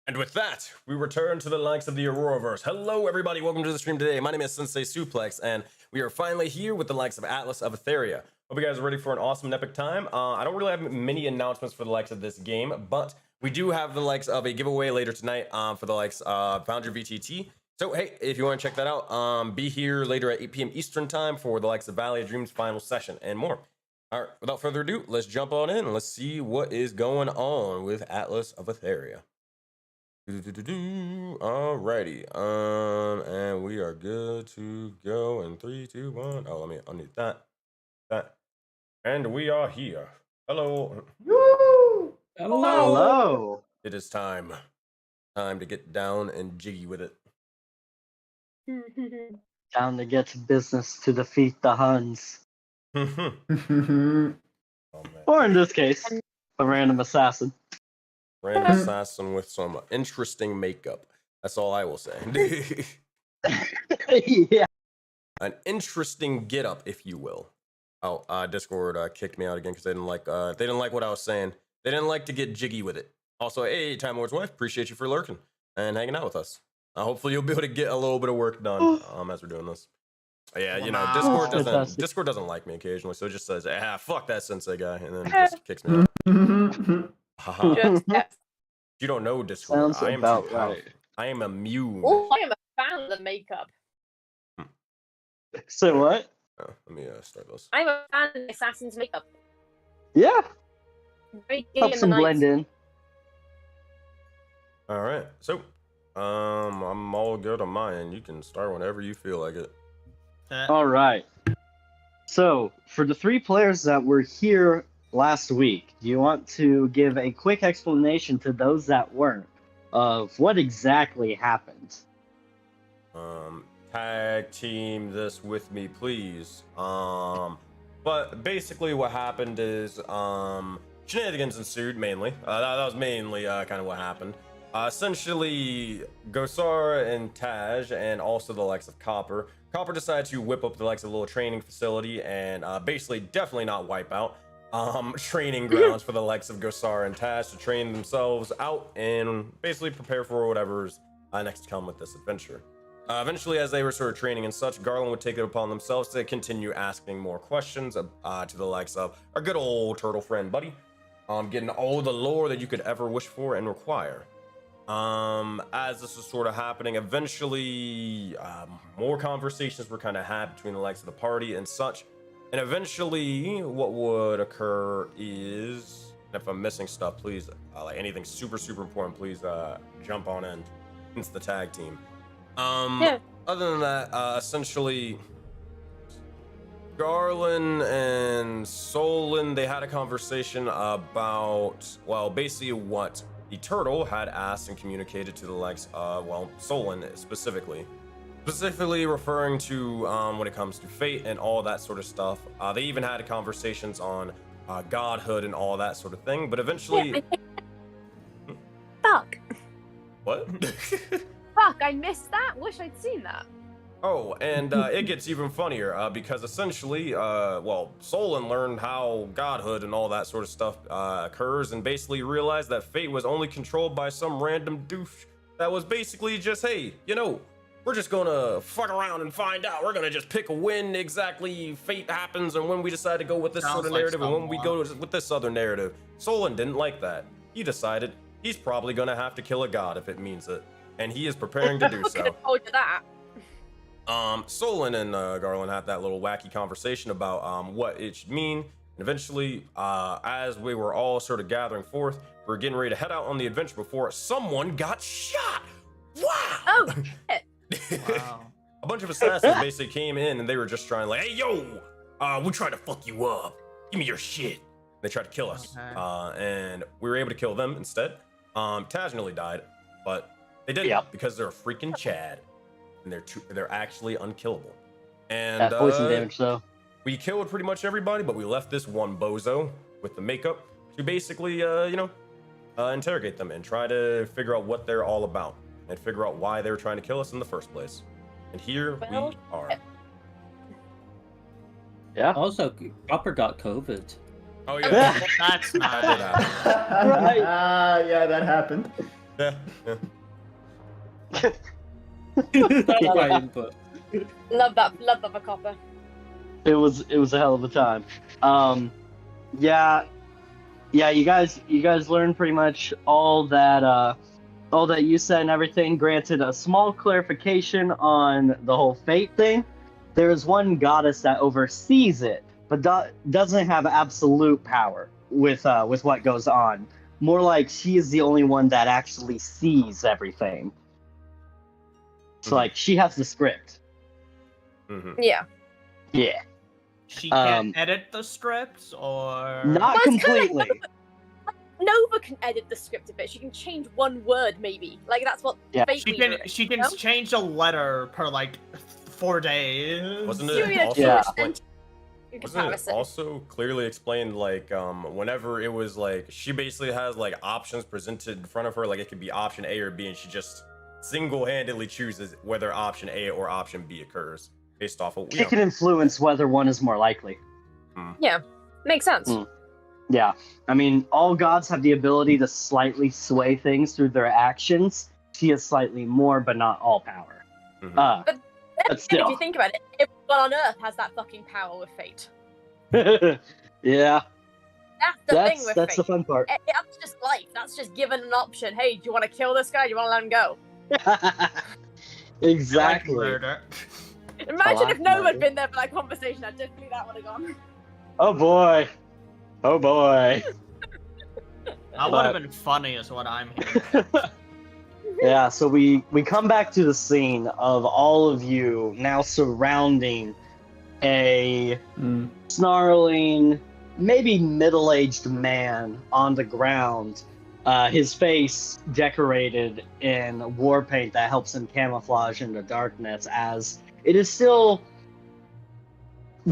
And with that, we return to the likes of the Auroraverse. Hello, everybody. Welcome to the stream today. My name is SenseiSuplex, and we are finally here with the likes of Atlas of Aetheria. Hope you guys are ready for an awesome and epic time. I don't really have many announcements for the likes of this game, but we do have the likes of a giveaway later tonight for the likes of Foundry VTT. So, hey, if you want to check that out, be here later at 8 p.m. Eastern time for the likes of Valley of Dreams final session and more. All right, without further ado, let's jump on in and let's see what is going on with Atlas of Aetheria. Alrighty, and we are good to go in 3, 2, 1. Oh, let me unmute that, and we are here. Hello. Woo! Hello. It is time to get down and jiggy with it. Down to get to business to defeat the Huns. Oh, man. Or in this case, a random assassin. Random assassin with some interesting makeup. That's all I will say. Yeah. An interesting get up, if you will. Oh, Discord kicked me out again because they didn't like what I was saying. They didn't like to get jiggy with it. Also, hey, Time Lord's wife, appreciate you for lurking and hanging out with us. Hopefully, you'll be able to get a little bit of work done as we're doing this. Yeah, you know, Discord doesn't like me occasionally, so it just says, fuck that Sensei guy, and then just kicks me out. You don't know Discord. Sounds about right. I am immune. Oh, I am a fan of the makeup. So what? Oh, let me start this. I'm a fan of the assassin's makeup. Yeah. Very gay Helps in them the blend night. in. All right, so I'm all good on my end. You can start whenever you feel like it. All right. So, for the 3 players that were here last week, do you want to give a quick explanation to those that weren't of what exactly happened? Tag team this with me, please. But basically what happened is shenanigans ensued mainly. That was mainly kind of what happened. Essentially, Gosara and Taj, and also the likes of Copper decided to whip up the likes of a little training facility and basically definitely not wipe out training grounds for the likes of Gosara and Taj to train themselves out and basically prepare for whatever's next to come with this adventure. Eventually, as they were sort of training and such, Garland would take it upon themselves to continue asking more questions to the likes of our good old turtle friend Buddy, getting all the lore that you could ever wish for and require. As this was sort of happening, eventually more conversations were kind of had between the likes of the party and such. And eventually, what would occur is, if I'm missing stuff, please, like anything super important, please jump on in. It's the tag team. Yeah. Other than that, essentially, Garland and Solon, they had a conversation about, well, basically what the turtle had asked and communicated to the likes of, well, Solon specifically referring to when it comes to fate and all that sort of stuff. They even had conversations on godhood and all that sort of thing, but eventually... Yeah, Fuck. What? Fuck, I missed that. Wish I'd seen that. Oh, and it gets even funnier because essentially, well, Solon learned how godhood and all that sort of stuff occurs and basically realized that fate was only controlled by some random douche that was basically just, hey, you know, we're just gonna fuck around and find out. We're gonna just pick when exactly fate happens and when we decide to go with this sort of narrative and when we go with this other narrative. Solon didn't like that. He decided he's probably gonna have to kill a god if it means it. And he is preparing to do so. I could have told you that. Solon and Garland had that little wacky conversation about what it should mean. And eventually, as we were all sort of gathering forth, we were getting ready to head out on the adventure before someone got shot. Wow! Oh, shit. Wow. A bunch of assassins basically came in and they were just trying like, hey, yo, we're trying to fuck you up. Give me your shit. They tried to kill us. Okay. And we were able to kill them instead. Taj nearly died, but they didn't because they're a freaking Chad. And they're actually unkillable. And That poison damage, though. we killed pretty much everybody, but we left this one bozo with the makeup to basically, interrogate them and try to figure out what they're all about and figure out why they were trying to kill us in the first place. And here we are. Yeah. Also, Copper got COVID. Oh yeah, That's that did not. happen. Right. Yeah, that happened. Yeah. My input. Love that for Copper. It was a hell of a time. Yeah, you guys learned pretty much all that you said and everything. Granted, a small clarification on the whole fate thing. There is one goddess that oversees it, but doesn't have absolute power with what goes on. More like she is the only one that actually sees everything. So like she has the script. Mm-hmm. Yeah. Yeah. She can't edit the scripts, or Not Well, it's kinda completely. Nova can edit the script a bit. She can change one word, maybe. Like that's what. Yeah. Fate she Weaver can is, she you can know? change a letter per like 4 days. Wasn't Give it me a also Yeah. explained? in Wasn't it comparison. also clearly explained like whenever it was like she basically has like options presented in front of her, like it could be option A or B, and she just single-handedly chooses whether option A or option B occurs based off of She can influence whether one is more likely. Makes sense. Mm. Yeah. I mean, all gods have the ability to slightly sway things through their actions. She has slightly more, but not all power. Mhm. But If still. you think about it, everyone on Earth has that fucking power with fate. Yeah. That's the thing with That's the fate. fun part. That's just life. That's just given an option. Hey, do you want to kill this guy? Do you want to let him go? Exactly. I like murder. Imagine like if Nova murder. had been there for that conversation. I definitely that would have gone. Oh boy. Oh boy. That would have been funny, is what I'm hearing. Yeah, so we come back to the scene of all of you now surrounding a snarling, maybe middle-aged man on the ground. His face decorated in war paint that helps him camouflage in the darkness, as it is still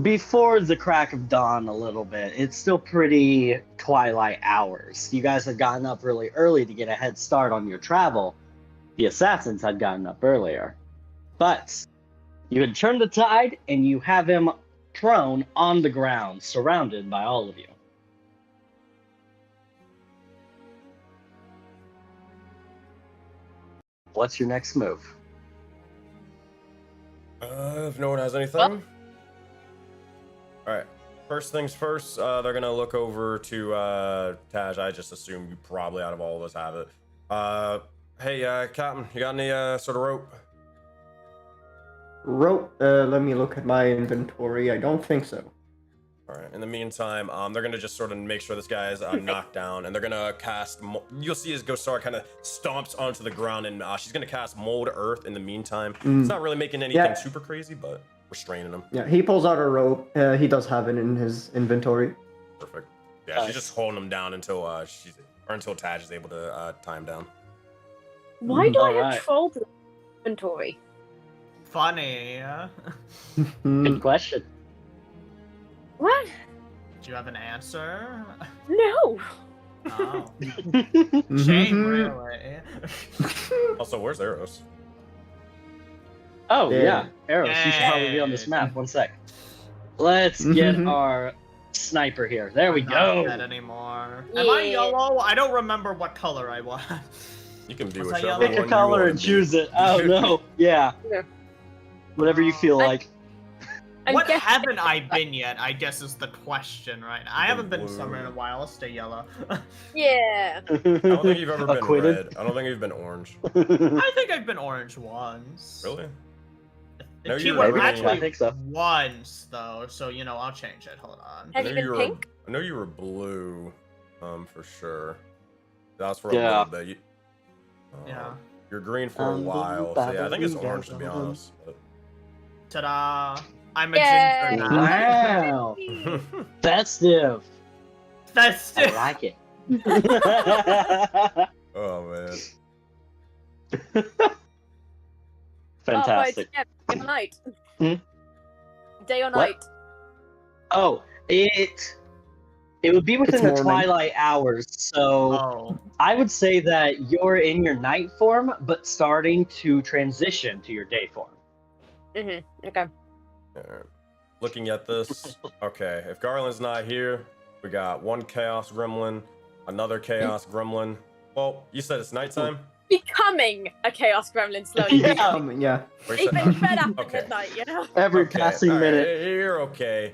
before the crack of dawn a little bit. It's still pretty twilight hours. You guys had gotten up really early to get a head start on your travel. The assassins had gotten up earlier. But you had turned the tide, and you have him prone on the ground, surrounded by all of you. What's your next move? If no one has anything. Alright. First things first, they're gonna look over to Taj. I just assume you probably out of all of us have it. Hey, Captain, you got any sort of rope? Rope, let me look at my inventory. I don't think so. Alright, in the meantime, they're gonna just sort of make sure this guy is knocked down, and they're gonna cast, you'll see his Ghostar kind of stomps onto the ground, and she's gonna cast Mold Earth in the meantime. It's not really making anything super crazy, but restraining him. Yeah, he pulls out a rope. He does have it in his inventory. Perfect. Yeah, she's just holding him down until until Taj is able to tie him down. Why do I Alright. have troll inventory? Funny. Good question. What? Do you have an answer? No. Oh. Mm-hmm. Shame, really. Also, where's Eros? Oh, Yeah. yeah. Arrows. You should probably be on this map. One sec. Let's get our sniper here. There we I'm not go. dead anymore. Am I Yeah. yellow? I don't remember what color I was. You can be Was I whichever yellow? one Pick a you color wanna and be. choose it. Oh, no. Yeah. Yeah. Whatever you feel I- like. What guessing- haven't I been yet, I guess is the question right now. I haven't been Blue. summer in a while. I'll stay yellow. Yeah. I don't think you've ever been Acquitted. red. I don't think you've been orange. I think I've been orange once. Really? No, Keyword, you're red. actually, I think so. once, though, so, you know, I'll change it. Hold on. Have I you know been were, pink? I know you were blue, for sure. That was for Yeah. a little bit. Yeah. You're green for a while. So yeah, I think it's orange to be honest. Ta-da! I'm a Yay. ginger now. Wow. Festive. That's I like it. Oh man. Fantastic. Oh, day or night. Hmm? Day or What? night. Oh, it would be within It's the morning. twilight hours, so Oh. I would say that you're in your night form, but starting to transition to your day form. Okay. Alright. Looking at this, okay, if Garland's not here, we got one Chaos Gremlin, another Chaos Gremlin. Well, you said it's nighttime? becoming a chaos gremlin slowly. Yeah. Yeah. He's been fed after Okay. midnight, you know? Every Okay, passing all right, minute. You're okay.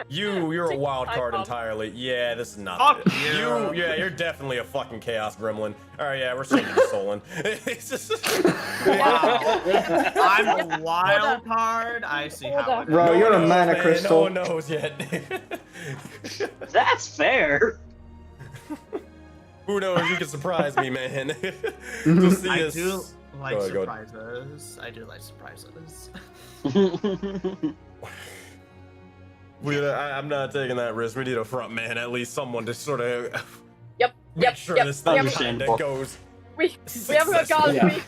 You're a Take wild your card time, Bob. entirely. Yeah, this is not. Fuck you. Yeah, you're definitely a fucking chaos gremlin. All right, yeah, we're sending you Solon. It's just. Wow. I'm a wild card. I see how it is. Bro, you're a knows, mana man. crystal. No one knows yet. That's fair. Who knows? You can surprise me, man. You'll see I us. do like Go ahead, go surprises. I do like surprises. I'm not taking that risk. We need a front man, at least someone to sort of Yep, make yep, sure yep. this thing Understandable. kinda goes. We haven't got Garlic Yeah. Week.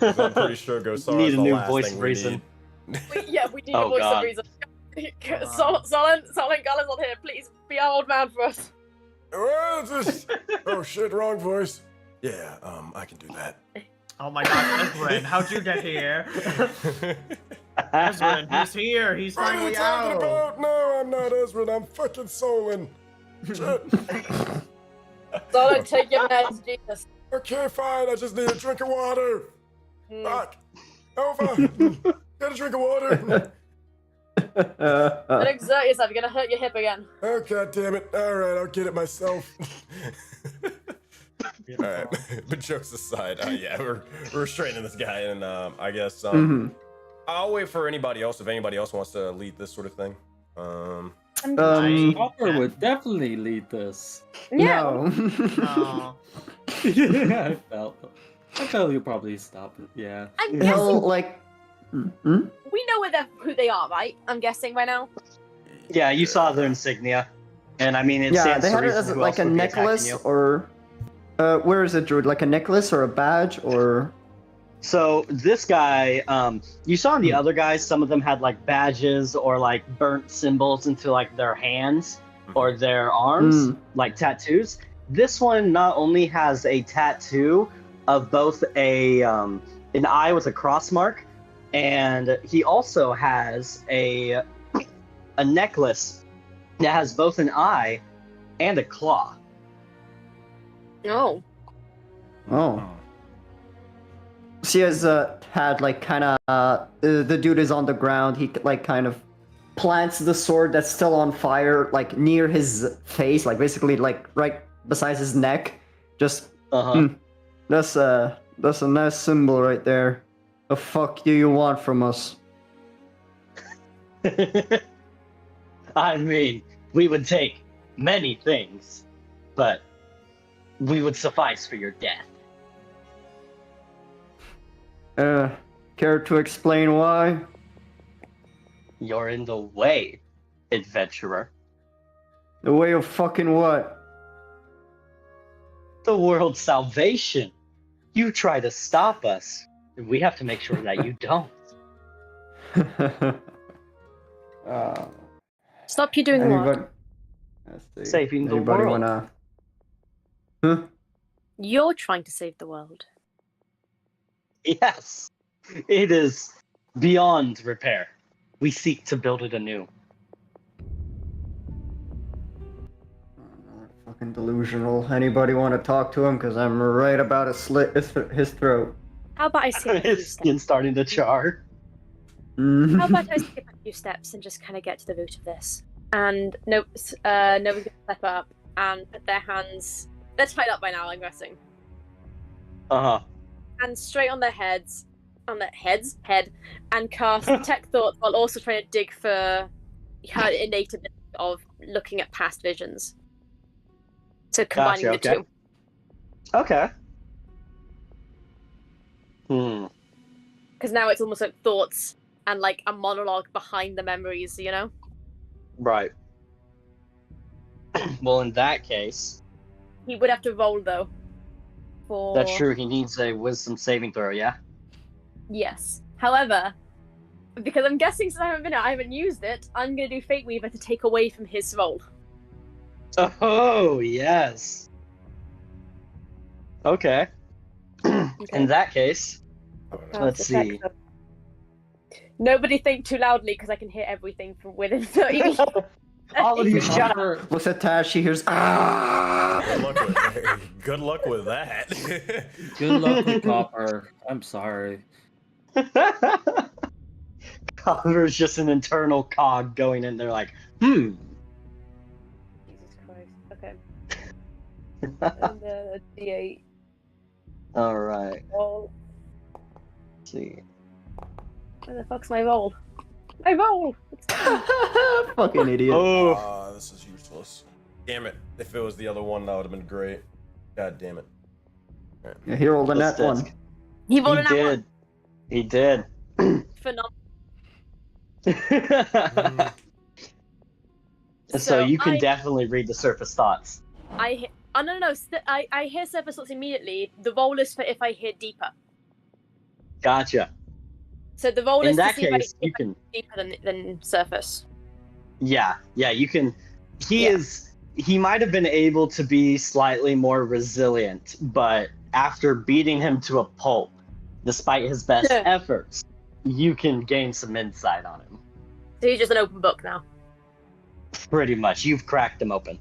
'Cause I'm pretty sure Gosar Need is a the new last voice thing of we reason. need. We need Oh, a voice God. of reason. Solon Garland's not here. Please be our old man for us. Well, oh shit, wrong voice. Yeah, I can do that. Oh my god, Ezrin, how'd you get here? Ezrin, he's here. He's What are you finally talking out. about? No, I'm not Ezra. I'm fucking Solon. Shit. Solon, take your meds, Jesus. Okay, fine. I just need a drink of water. Hmm. Fuck. Over. Get a drink of water. Don't exert yourself. You're gonna hurt your hip again. Oh, god damn it. All right, I'll get it myself. All right, but jokes aside, yeah, we're restraining this guy, and I guess I'll wait for anybody else if anybody else wants to lead this sort of thing. Hopper would definitely lead this. Yeah. No. Oh. I felt you'll probably stop it. Yeah. I'm He'll guessing like. we know who they are, right? I'm guessing by now. Yeah, you saw their insignia. And I mean, it Yeah, stands they to had it reason as who like else a would be attacking necklace you. or. Where is it, Druid? Like a necklace or a badge or. So this guy, you saw in the other guys, some of them had like badges or like burnt symbols into like their hands or their arms, like tattoos. This one not only has a tattoo of both an eye with a cross mark, and he also has a necklace that has both an eye and a claw. Oh. Oh. She has had like kind of the dude is on the ground. He like kind of plants the sword that's still on fire like near his face, like basically like right beside his neck. Just that's a nice symbol right there. The fuck do you want from us? I mean, we would take many things, but we would suffice for your death. Care to explain why? You're in the way, adventurer. The way of fucking what? The world's salvation. You try to stop us, and we have to make sure that you don't. Stop you doing Anybody? what? Let's see. Saving the Anybody world. wanna? Huh? You're trying to save the world. Yes, it is beyond repair. We seek to build it anew. Fucking delusional. Anybody want to talk to him? Because I'm right about to slit his throat. How about I skip a few His steps? skin's starting to char. How about I skip a few steps and just kind of get to the root of this? And nobody's gonna step up and put their hands. They're tied up by now, I'm guessing. Uh-huh. And straight on their head, and cast Detect Thoughts while also trying to dig for her innate ability of looking at past visions. So combining Gotcha, the okay. two. Okay. Hmm. Because now it's almost like thoughts and like a monologue behind the memories, you know? Right. Well, in that case, He would have to roll though. For that's true. He needs a wisdom saving throw, yeah? Yes. However, because I'm guessing since I haven't used it, I'm gonna do Fate Weaver to take away from his roll. Oh, yes. Okay. In that case, let's see. Nobody think too loudly because I can hear everything from within 30 feet. All of you, shut up. Copper, Looks at Taz, she hears ah. Good luck with that. good luck with Copper. I'm sorry. Copper's just an internal cog going in there like, Jesus Christ. Okay. And D8. Alright, Roll. let's see. Where the fuck's my roll? My roll! Fucking idiot. Oh, This is useless. Damn it. If it was the other one, that would have been great. God damn it. Yeah, he rolled a This net one. disc. He rolled He an that one. did. He did. Phenomenal. So So you can I- definitely read the surface thoughts. I hear surface thoughts immediately. The roll is for if I hear deeper. Gotcha. So the roll In is to that see case, if you I can. deeper than surface. Yeah, you can. Yeah. He might have been able to be slightly more resilient, but after beating him to a pulp, despite his best Yeah. efforts, you can gain some insight on him. So he's just an open book now. Pretty much. You've cracked him open.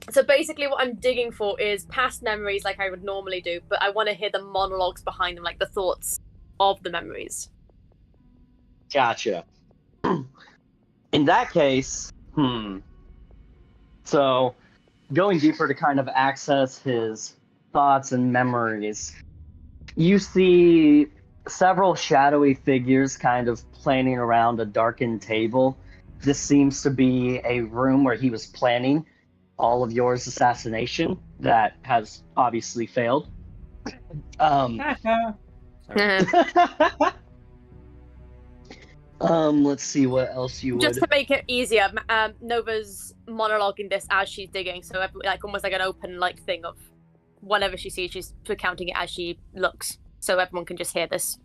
So basically what I'm digging for is past memories like I would normally do, but I want to hear the monologues behind them, like the thoughts of the memories. Gotcha. In that case, so going deeper to kind of access his thoughts and memories, you see several shadowy figures kind of planning around a darkened table. This seems to be a room where he was planning all of yours assassination that has obviously failed. Sorry. Let's see what else you would. Just to make it easier, Nova's monologuing this as she's digging, so like almost like an open like thing of whatever she sees, she's recounting it as she looks, so everyone can just hear this.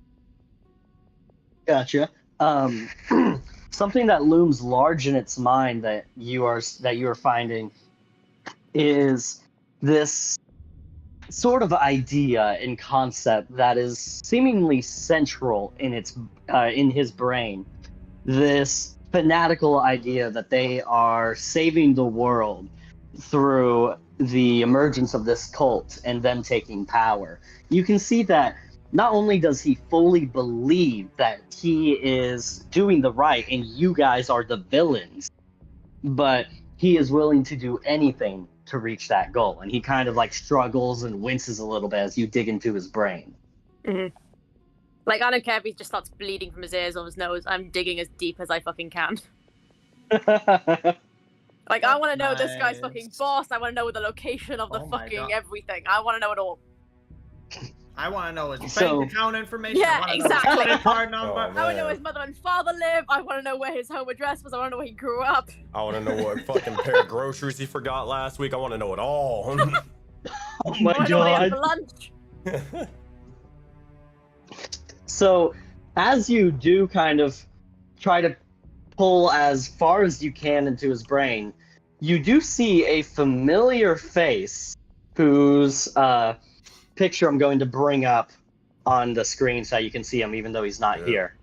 Gotcha. Something that looms large in its mind that you are finding is this sort of idea and concept that is seemingly central in his brain. This fanatical idea that they are saving the world through the emergence of this cult and them taking power. You can see that not only does he fully believe that he is doing the right and you guys are the villains, but he is willing to do anything to reach that goal. And he kind of like struggles and winces a little bit as you dig into his brain. Mm-hmm. Like, I don't care if he just starts bleeding from his ears or his nose, I'm digging as deep as I fucking can. Like, I want to know this guy's fucking boss, I want to know the location of the Oh my fucking God. everything. I want to know it all. I want to know his So- bank account information. Yeah, I wanna know his exactly. credit card number. Oh, I want to know man. where his mother and father live, I want to know where his home address was, I want to know where he grew up. I want to know what fucking pair of groceries he forgot last week. I want to know it all. Oh I my want to know what he had god. for lunch. So, as you do kind of try to pull as far as you can into his brain, you do see a familiar face whose picture I'm going to bring up on the screen so you can see him even though he's not Yeah. here.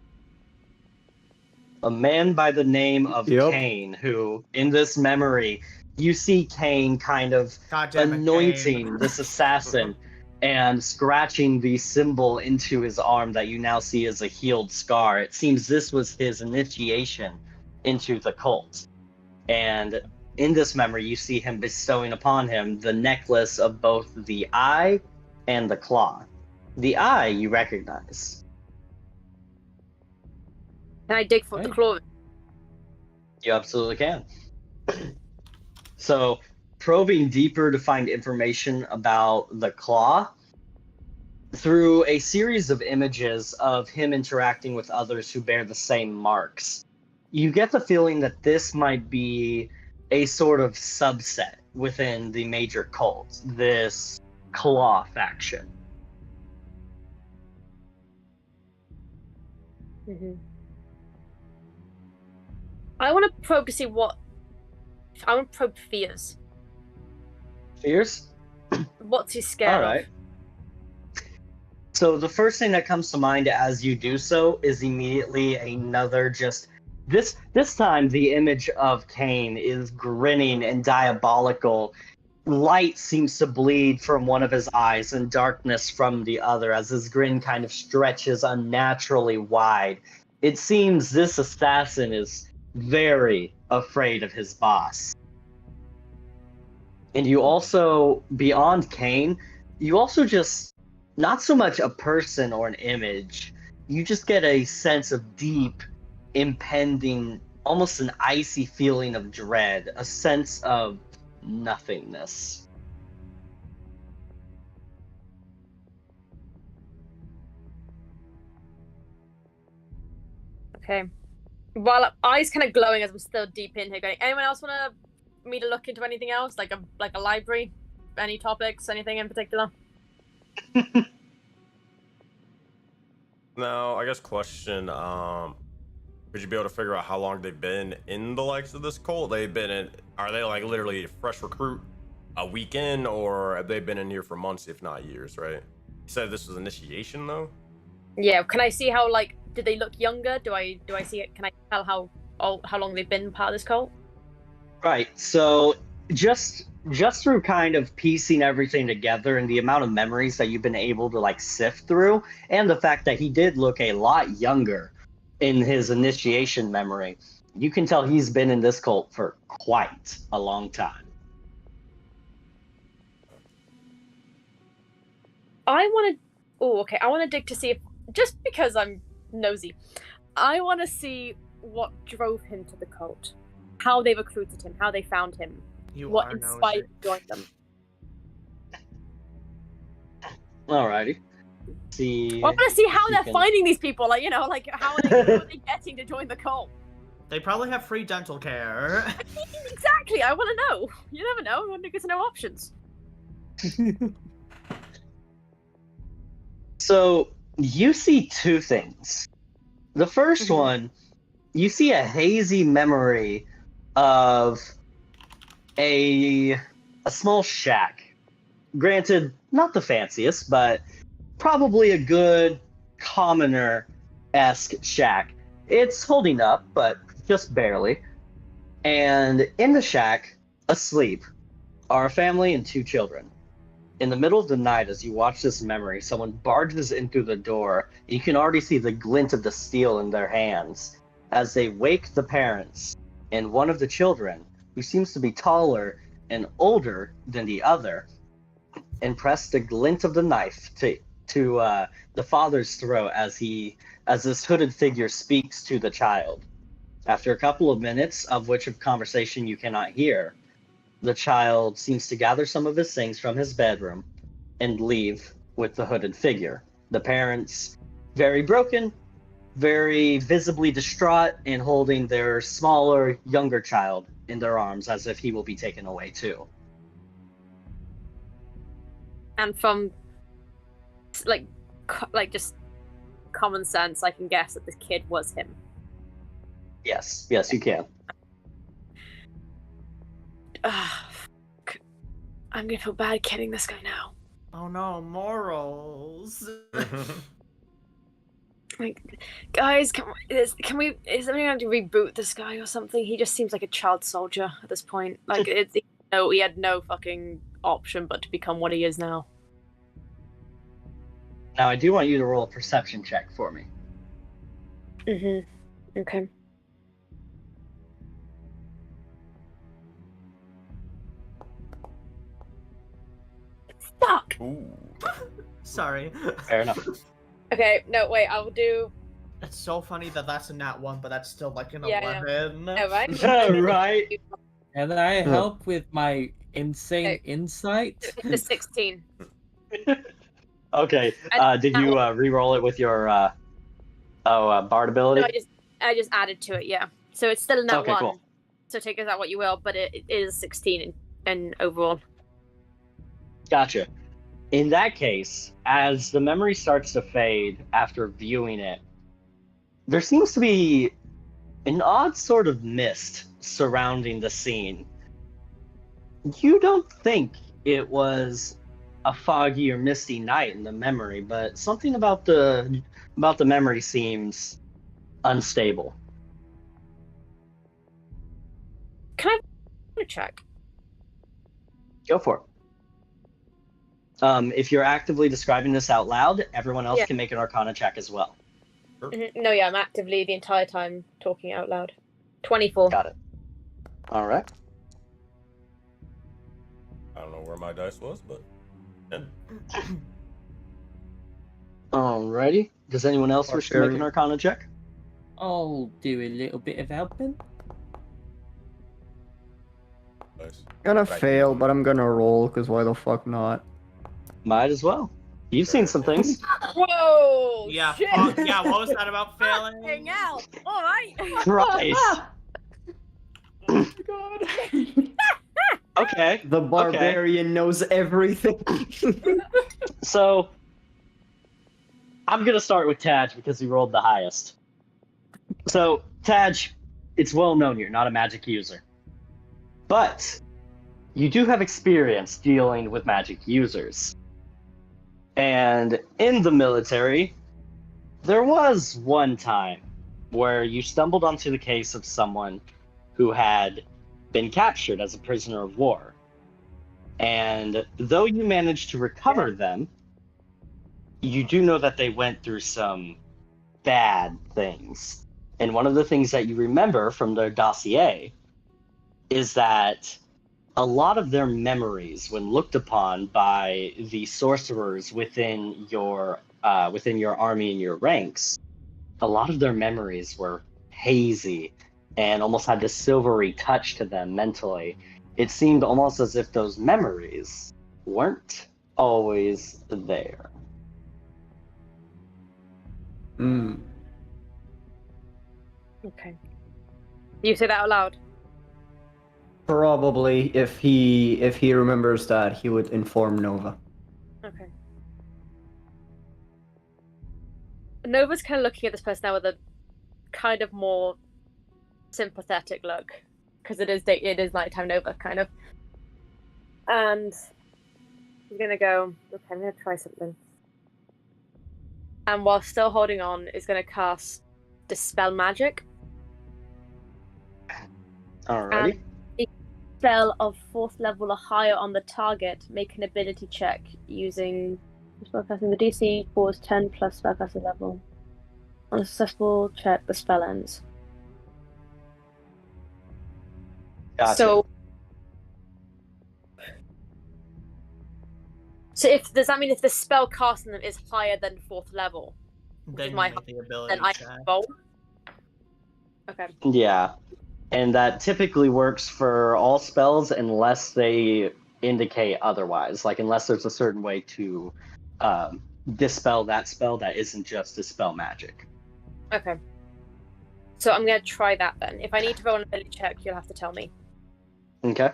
A man by the name of Yep. Kane, who, in this memory, you see Kane kind of God damn it, anointing Kane. this assassin and scratching the symbol into his arm that you now see as a healed scar. It seems this was his initiation into the cult. And in this memory, you see him bestowing upon him the necklace of both the eye and the claw. The eye you recognize. Can I dig for the Right. claw? You absolutely can. So, probing deeper to find information about the claw, through a series of images of him interacting with others who bear the same marks, you get the feeling that this might be a sort of subset within the major cult, this claw faction. Mm-hmm. I want to probe to see what. I want to probe fears. Fierce? What's he scared All right. of? So the first thing that comes to mind as you do so is immediately another just This time the image of Cain is grinning and diabolical. Light seems to bleed from one of his eyes and darkness from the other as his grin kind of stretches unnaturally wide. It seems this assassin is very afraid of his boss. And you also, beyond Cain, you also just, not so much a person or an image, you just get a sense of deep, impending, almost an icy feeling of dread, a sense of nothingness. Okay. While eyes kind of glowing as I'm still deep in here, going. Anyone else want me to look into anything else, like a library, any topics, anything in particular? Now, I guess question. Would you be able to figure out how long they've been in the likes of this cult? They've been in. Are they like literally a fresh recruit, a weekend, or have they been in here for months, if not years? Right. You said this was initiation, though. Yeah. Can I see how did they look younger? Do I see it? Can I tell how long they've been part of this cult? Right. So just through kind of piecing everything together and the amount of memories that you've been able to sift through, and the fact that he did look a lot younger in his initiation memory, you can tell he's been in this cult for quite a long time. I want to dig to see if, just because I'm nosy, I want to see what drove him to the cult, how they recruited him, how they found him, what inspired him to join them. Alrighty. See. Well, I want to see how they're finding these people. How are they getting to join the cult? They probably have free dental care. Exactly. I want to know. You never know. I want to get to know options. So you see two things. The first one, you see a hazy memory of a small shack. Granted, not the fanciest, but probably a good commoner-esque shack. It's holding up, but just barely. And in the shack, asleep, are a family and 2 children. In the middle of the night, as you watch this memory, someone barges in through the door. You can already see the glint of the steel in their hands as they wake the parents, and one of the children, who seems to be taller and older than the other, and press the glint of the knife to the father's throat as this hooded figure speaks to the child. After a couple of minutes, of which of conversation you cannot hear, the child seems to gather some of his things from his bedroom and leave with the hooded figure. The parents, very broken, very visibly distraught, and holding their smaller, younger child in their arms as if he will be taken away too. And from just common sense, I can guess that this kid was him. Yes, you can. I'm gonna feel bad killing this guy now. Oh no, morals. Guys, is anyone going to reboot this guy or something? He just seems like a child soldier at this point. He had no fucking option but to become what he is now. Now, I do want you to roll a perception check for me. Okay. Fuck! Ooh. Sorry. Fair enough. Okay, no, wait, I will do... It's so funny that that's a nat 1, but that's still like an Yeah, 11. No, right? Right. And I help with my insane insight. It's 16. Okay. Did you re-roll it with your bard ability? No, I just added to it, yeah. So it's still a nat 1. Cool. So take as that what you will, but it is 16 in overall. Gotcha. In that case, as the memory starts to fade after viewing it, there seems to be an odd sort of mist surrounding the scene. You don't think it was a foggy or misty night in the memory, but something about the memory seems unstable. Arcana check. Go for it. If you're actively describing this out loud, everyone else can make an Arcana check as well. No, yeah, I'm actively the entire time talking out loud. 24. Got it. All right. I don't know where my dice was, but. Alrighty. Does anyone else wish to make an Arcana check? I'll do a little bit of helping. Nice. Gonna fail, but I'm gonna roll, because why the fuck not? Might as well. You've seen some things. Whoa! Yeah, Shit. yeah, what was that about failing? Hang out! Alright! Christ. Oh my god. Okay. The barbarian knows everything. So, I'm gonna start with Taj because he rolled the highest. So, Taj, it's well known you're not a magic user. But, you do have experience dealing with magic users. And in the military, there was one time where you stumbled onto the case of someone who had been captured as a prisoner of war. And though you managed to recover them, you do know that they went through some bad things. And one of the things that you remember from their dossier is that a lot of their memories, when looked upon by the sorcerers within your army and your ranks, a lot of their memories were hazy and almost had this silvery touch to them mentally. It seemed almost as if those memories weren't always there. Okay. You say that out loud? Probably, if he remembers that, he would inform Nova. Okay. Nova's kind of looking at this person now with a kind of more sympathetic look, because it is nighttime Nova, kind of. And he's gonna go, okay, I'm gonna try something. And while still holding on, is gonna cast Dispel Magic. Alrighty. Spell of 4th level or higher on the target, make an ability check using spellcasting. The DC was 10 plus spellcasting level. On a successful check, the spell ends. Gotcha. So does that mean if the spell casting them is higher than 4th level, Then you my make the ability then I check. roll? Okay. Yeah. And that typically works for all spells unless they indicate otherwise. Like, unless there's a certain way to dispel that spell that isn't just dispel magic. Okay. So I'm gonna try that then. If I need to roll an ability check, you'll have to tell me. Okay.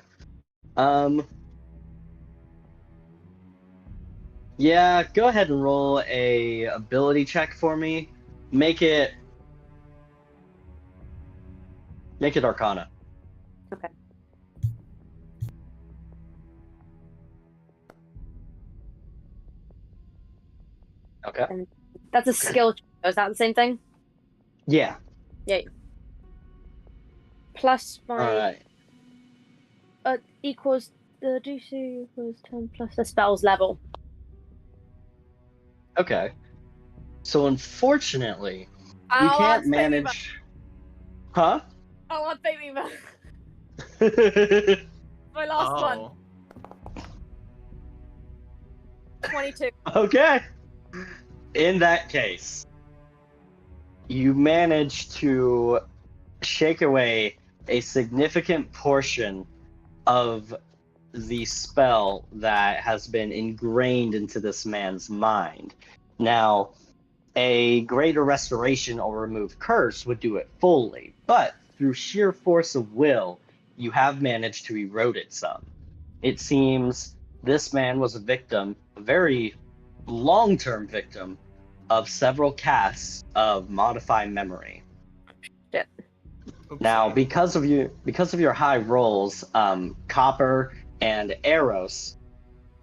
Yeah, go ahead and roll a ability check for me. Make it Arcana. Okay. Okay. That's a skill check. Is that the same thing? Yeah. Yeah. Plus my Alright. equals the DC equals 10 plus the spell's level. Okay. So unfortunately, you Oh, can't that's baby manage. Huh? Oh, that's baby man. Okay. My last one. 22. In that case, you manage to shake away a significant portion of the spell that has been ingrained into this man's mind. Now, a greater restoration or remove curse would do it fully, but through sheer force of will, you have managed to erode it some. It seems this man was a victim, a very long-term victim, of several casts of Modify Memory. Shit. Now, because of your high rolls, Copper and Eros,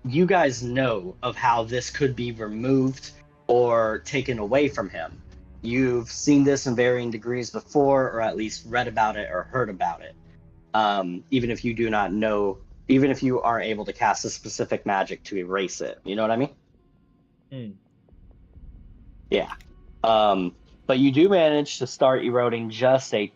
you guys know of how this could be removed or taken away from him. You've seen this in varying degrees before, or at least read about it or heard about it. even if you do not know, even if you aren't able to cast a specific magic to erase it. You know what I mean? Yeah. But you do manage to start eroding just a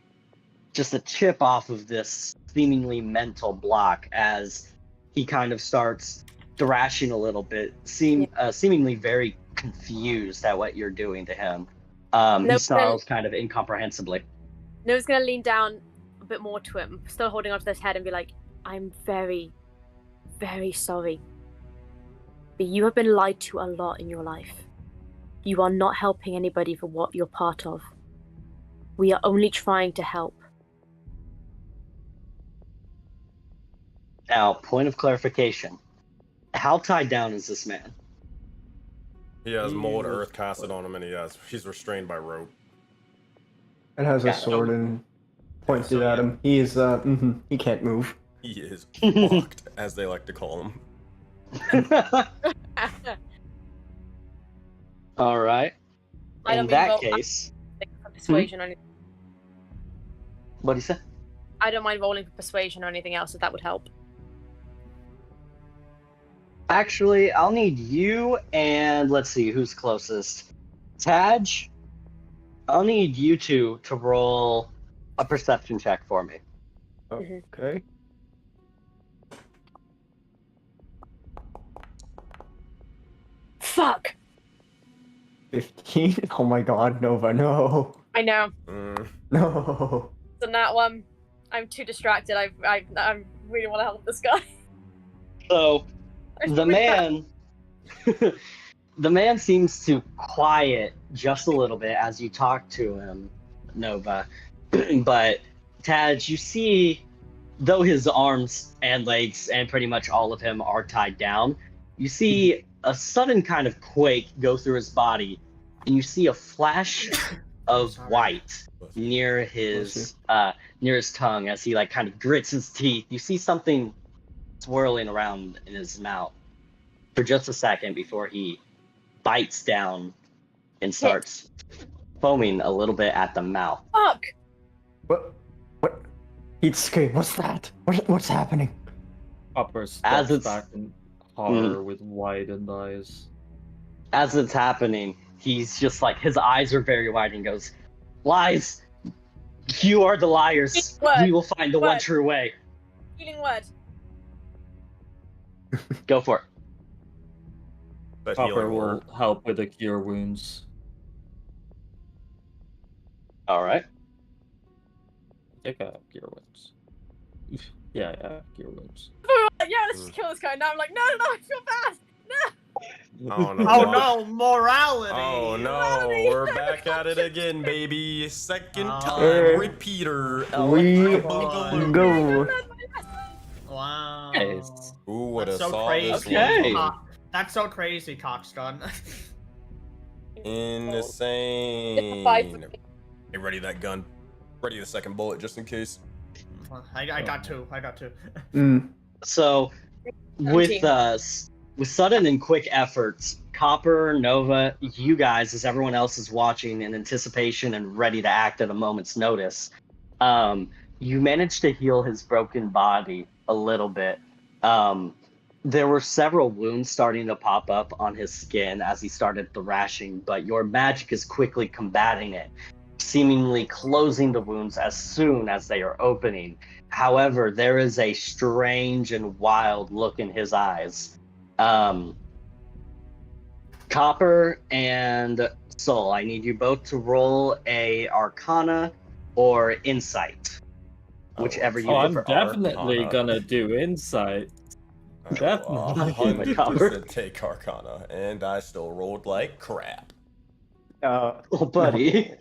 chip off of this seemingly mental block as he kind of starts thrashing a little bit, seemingly very confused at what you're doing to him. He snarls kind of incomprehensibly. Nova's gonna lean down a bit more to him, still holding onto his head, and be like, I'm very, very sorry. But you have been lied to a lot in your life. You are not helping anybody for what you're part of. We are only trying to help. Now, point of clarification. How tied down is this man? He has mold earth casted on him, and he's restrained by rope. It has a sword and pointed at him. He is he can't move. He is fucked, as they like to call him. All right. In that case, persuasion or anything. What do you say? I don't mind rolling for persuasion or anything else if that would help. Actually, I'll need you and let's see who's closest. Taj, I'll need you two to roll a perception check for me. Okay. Fuck! 15? Oh my god, Nova, no. I know. No. So that one, I'm too distracted. I really want to help this guy. So, the man... the man seems to quiet just a little bit as you talk to him, Nova. But, Taj, you see, though his arms and legs and pretty much all of him are tied down, you see a sudden kind of quake go through his body, and you see a flash of white near his tongue as he like kind of grits his teeth. You see something swirling around in his mouth for just a second before he bites down and starts foaming a little bit at the mouth. Fuck! What? He'd scream. What's that? What's happening? Upper steps back in horror with widened eyes. As it's happening, he's just like, his eyes are very wide and goes, lies! You are the liars! We will find the one true way. Healing word. Go for it. But Copper will help with the cure wounds. Alright. I think I have cure wounds. Yeah, I have cure wounds. Yeah, let's just kill this guy. Now I'm like, no, I feel bad. No. Oh no! Oh no, morality! Oh no! Morality. We're back at it again, baby. Second time, Hey. repeater. We Boogaloo. go. Wow. Nice. Who would have That's so saw crazy. this Okay. one? That's so crazy, Coxgun. Insane. Hey, ready that gun. Ready the second bullet just in case. I got two. So, with sudden and quick efforts, Copper, Nova, you guys, as everyone else is watching in anticipation and ready to act at a moment's notice, you managed to heal his broken body a little bit. There were several wounds starting to pop up on his skin as he started thrashing, but your magic is quickly combating it, seemingly closing the wounds as soon as they are opening. However, there is a strange and wild look in his eyes. Copper and Soul, I need you both to roll a Arcana or Insight, whichever you I'm prefer. definitely gonna do insight. Definitely. 100% take Arcana, and I still rolled like crap. Oh, buddy.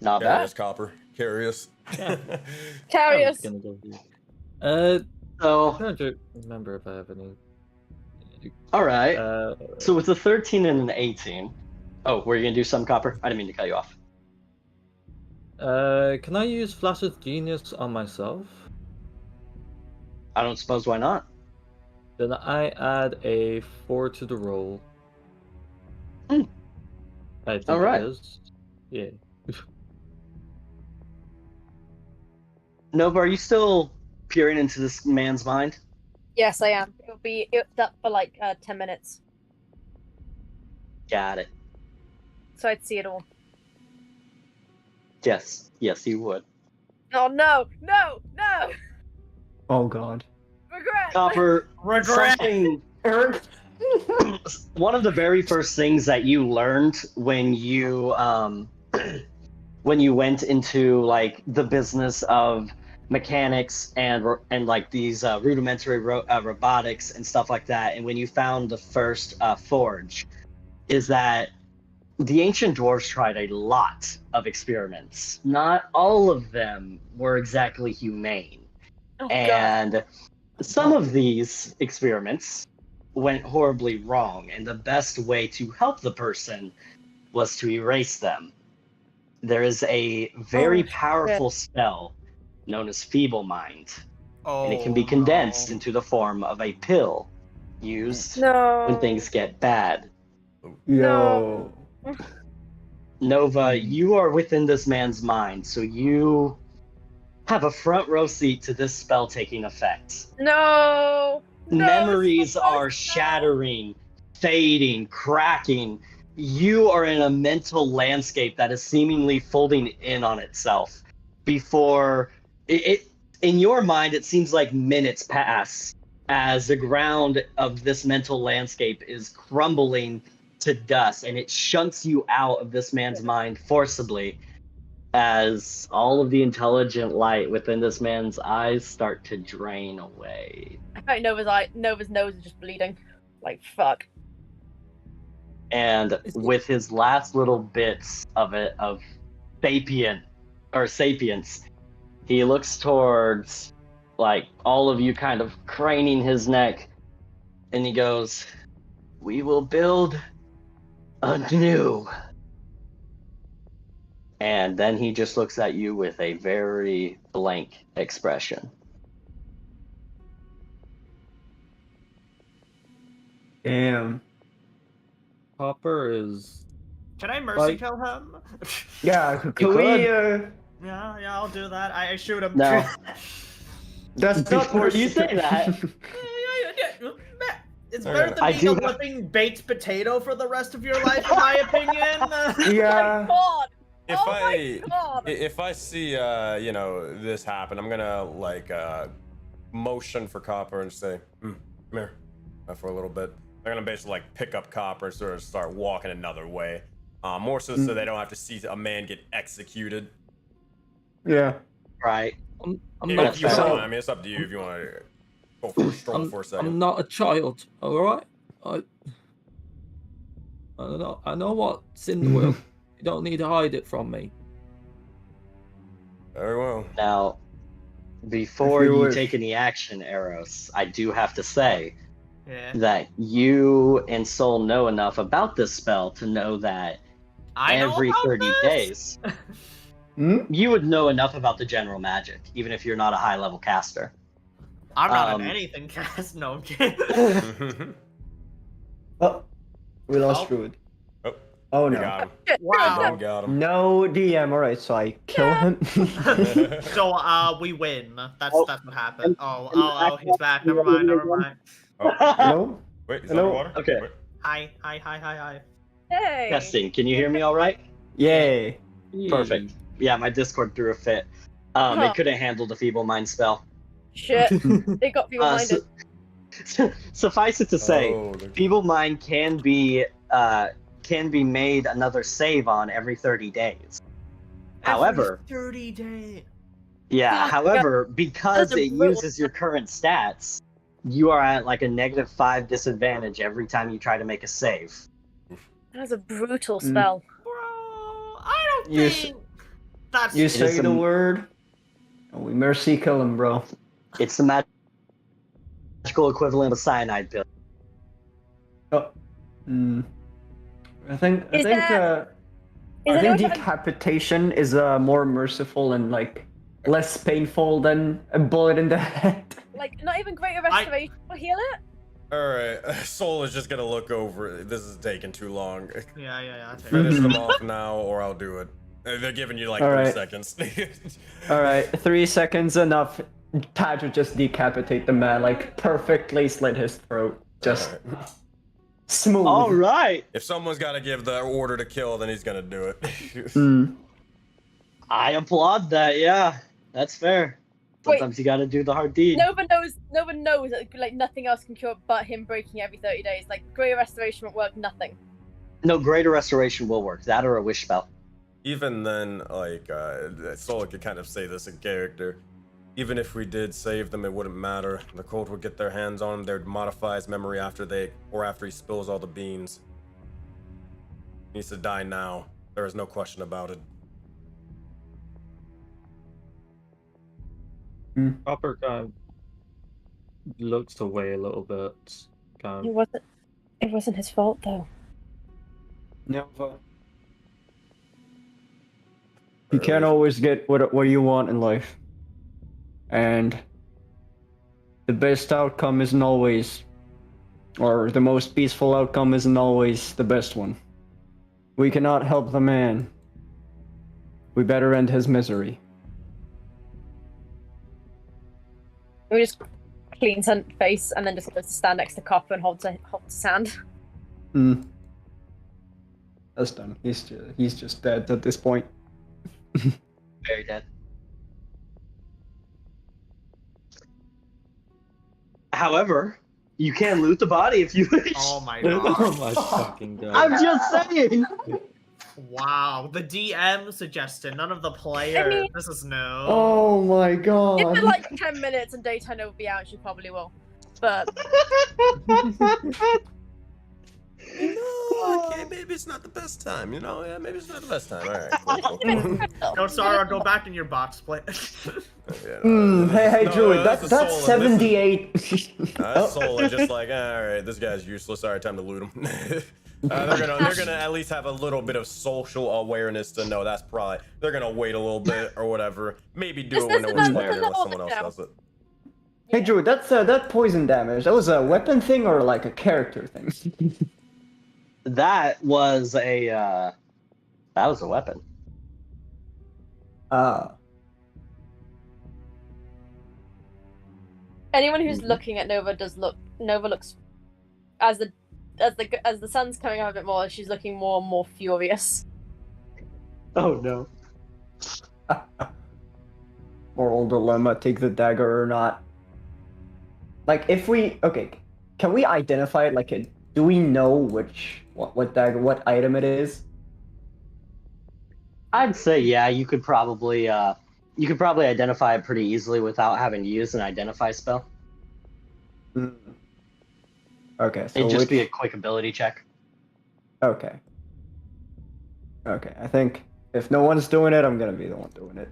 Not bad. Curious, Copper. Curious. Yeah. Curious. I'm gonna go here. So, I'm trying to remember if I have any. all right. So with a 13 and an 18. Oh, were you gonna do some, Copper? I didn't mean to cut you off. Can I use Flash of Genius on myself? I don't suppose why not. Then I add a 4 to the roll. Hmm. I think All right. it is. Yeah. Nova, are you still peering into this man's mind? Yes, I am. It'll be that for like 10 minutes, Got it. so I'd see it all. Yes, you would. Oh no, no, no! Oh god. Regret. Copper, Regret. something. One of the very first things that you learned when you went into like the business of mechanics and like these rudimentary robotics and stuff like that, and when you found the first forge, is that the ancient dwarves tried a lot of experiments. Not all of them were exactly humane. Oh, And some of these experiments went horribly wrong, and the best way to help the person was to erase them. There is a very powerful spell known as Feeble Mind, and it can be condensed into the form of a pill used when things get bad. Yo. Nova, you are within this man's mind, so you have a front row seat to this spell taking effect. No. Memories are shattering, fading, cracking. You are in a mental landscape that is seemingly folding in on itself. Before it in your mind, it seems like minutes pass as the ground of this mental landscape is crumbling to dust, and it shunts you out of this man's mind forcibly as all of the intelligent light within this man's eyes start to drain away. I feel like Nova's nose is just bleeding. Like, fuck. And with his last little bits of sapience, he looks towards like all of you, kind of craning his neck, and he goes, "We will build anew." And then he just looks at you with a very blank expression. Damn. Copper is. Can I mercy kill him? Yeah, can You we could. Yeah, I'll do that. I shoot him. No. That's not Before you say that, It's better than I being do a have- living baked potato for the rest of your life, in my opinion. Yeah. God. If Oh my God. if I see this happen, I'm gonna like motion for Copper and say, come here, for a little bit. They're gonna basically like pick up Copper and sort of start walking another way, more so they don't have to see a man get executed. Yeah. right? I'm If not you a want, child. I mean, it's up to you if you want to go for a stroll for a second. I'm not a child, alright? I don't know. I know what's in the world. You don't need to hide it from me. Very well. Now, before If you you wish. take any action, Eros, I do have to say Yeah. that you and Soul know enough about this spell to know that I know every about 30 this. days, you would know enough about the general magic, even if you're not a high-level caster. I'm not Um, an anything cast. No, I'm kidding. Oh, we lost Oh. Druid. Oh, Oh we no. got him. Wow. We got him. No DM. All right, so I kill him. So we win. That's what happened. Oh, he's back. Never mind. Oh, Hello. wait, he's Hello? underwater? Okay. Wait. Hi. Hey. Testing. Can you hear me all right? Yay. Perfect. Yeah, my Discord threw a fit. It couldn't handle the Feeble Mind spell. Shit. They got me reminded. Suffice it to say, Oh, they're- Feeble Mind can be made another save on every 30 days. However, 30 days. yeah, Yeah, however, because That's a it brutal- uses your current stats, you are at like a -5 disadvantage every time you try to make a save. That was a brutal spell. Bro, I don't You think that's. You is say the a- word, and we mercy kill him, bro. It's the magical equivalent of a cyanide pill. Oh. I think Is there no time- decapitation is more merciful and like less painful than a bullet in the head. Like, not even greater restoration will heal it? Alright, Soul is just gonna look over. This is taking too long. Yeah. I'll take it. Finish them off now, or I'll do it. They're giving you like All 3 right. seconds. All right, 3 seconds enough. Tad would just decapitate the man, like perfectly slit his throat. Just Alright. smooth. All right. If someone's got to give the order to kill, then he's gonna do it. Mm. I applaud that. Yeah, that's fair. Sometimes you got to do the hard deed. No one knows that like nothing else can cure but him breaking every 30 days. Like Greater Restoration won't work, nothing. No, Greater Restoration will work. That or a wish spell. Even then, like, Soul could kind of say this in character. Even if we did save them, it wouldn't matter. The cult would get their hands on him. They'd modify his memory after he spills all the beans. He needs to die now. There is no question about it. Copper kind of looks away a little bit. It wasn't his fault though. Never. You can't always get what you want in life. And the best outcome isn't always, or the most peaceful outcome isn't always the best one. We cannot help the man. We better end his misery. We just cleans her face and then just goes to stand next to Copper and holds his hand. Hmm. That's done. He's just dead at this point. Very dead. However, you can loot the body if you wish. Oh my Oh god. my fucking god. I'm just saying. Wow. The DM suggested, none of the players. I mean- This is no. Oh my god. Give it like 10 minutes and Daytime will be out, she probably will. But No, okay, maybe it's not the best time, you know? Yeah, maybe it's not the best time. Alright, cool. No, Sarah, go back in your box, play. Yeah, no, Hey, no, Druid, that's that's a soul, and this is- 78. That's Soul are just like, alright, this guy's useless. Alright, time to loot him. They're gonna at least have a little bit of social awareness to know that's probably they're gonna wait a little bit or whatever. Maybe do it when no one's playing unless someone else does it. Hey, Druid, that's that poison damage. That was a weapon thing or like a character thing? That was a weapon. anyone who's looking at Nova Nova looks as the sun's coming out a bit more, she's looking more and more furious. Oh no. Moral dilemma: take the dagger or not. Like, can we identify it? Like, do we know what dagger, what item it is? I'd say yeah. You could probably identify it pretty easily without having to use an identify spell. Mm. Okay, so It'd just be a quick ability check. Okay. I think if no one's doing it, I'm gonna be the one doing it.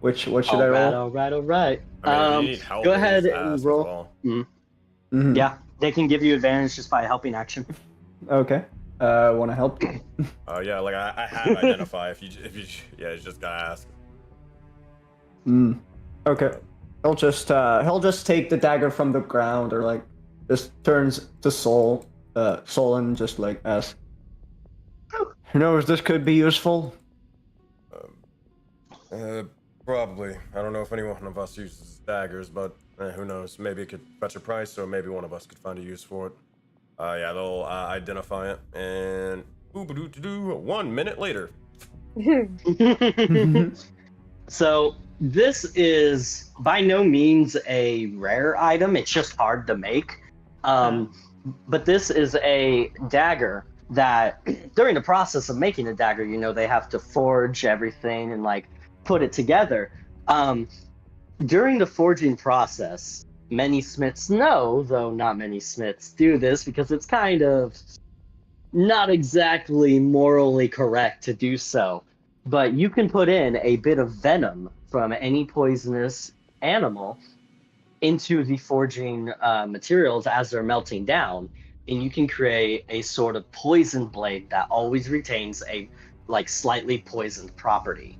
What should I roll? All right. I mean, if you need help, Go just ahead ask and as roll. well. Mhm. Yeah, they can give you advantage just by helping action. Okay. Want to help? Yeah, like I have identify. If you you just gotta ask. Okay. He'll just take the dagger from the ground, or like just turns to Soul and just like ask. You know, if this could be useful. Probably. I don't know if any one of us uses daggers, but who knows? Maybe it could fetch a price, or maybe one of us could find a use for it. Yeah, they'll identify it, and 1 minute later. So this is by no means a rare item. It's just hard to make. But this is a dagger that during the process of making a dagger, you know, they have to forge everything and like put it together. During the forging process, many smiths know, though not many smiths do this because it's kind of not exactly morally correct to do so. But you can put in a bit of venom from any poisonous animal into the forging materials as they're melting down, and you can create a sort of poison blade that always retains a like slightly poisoned property.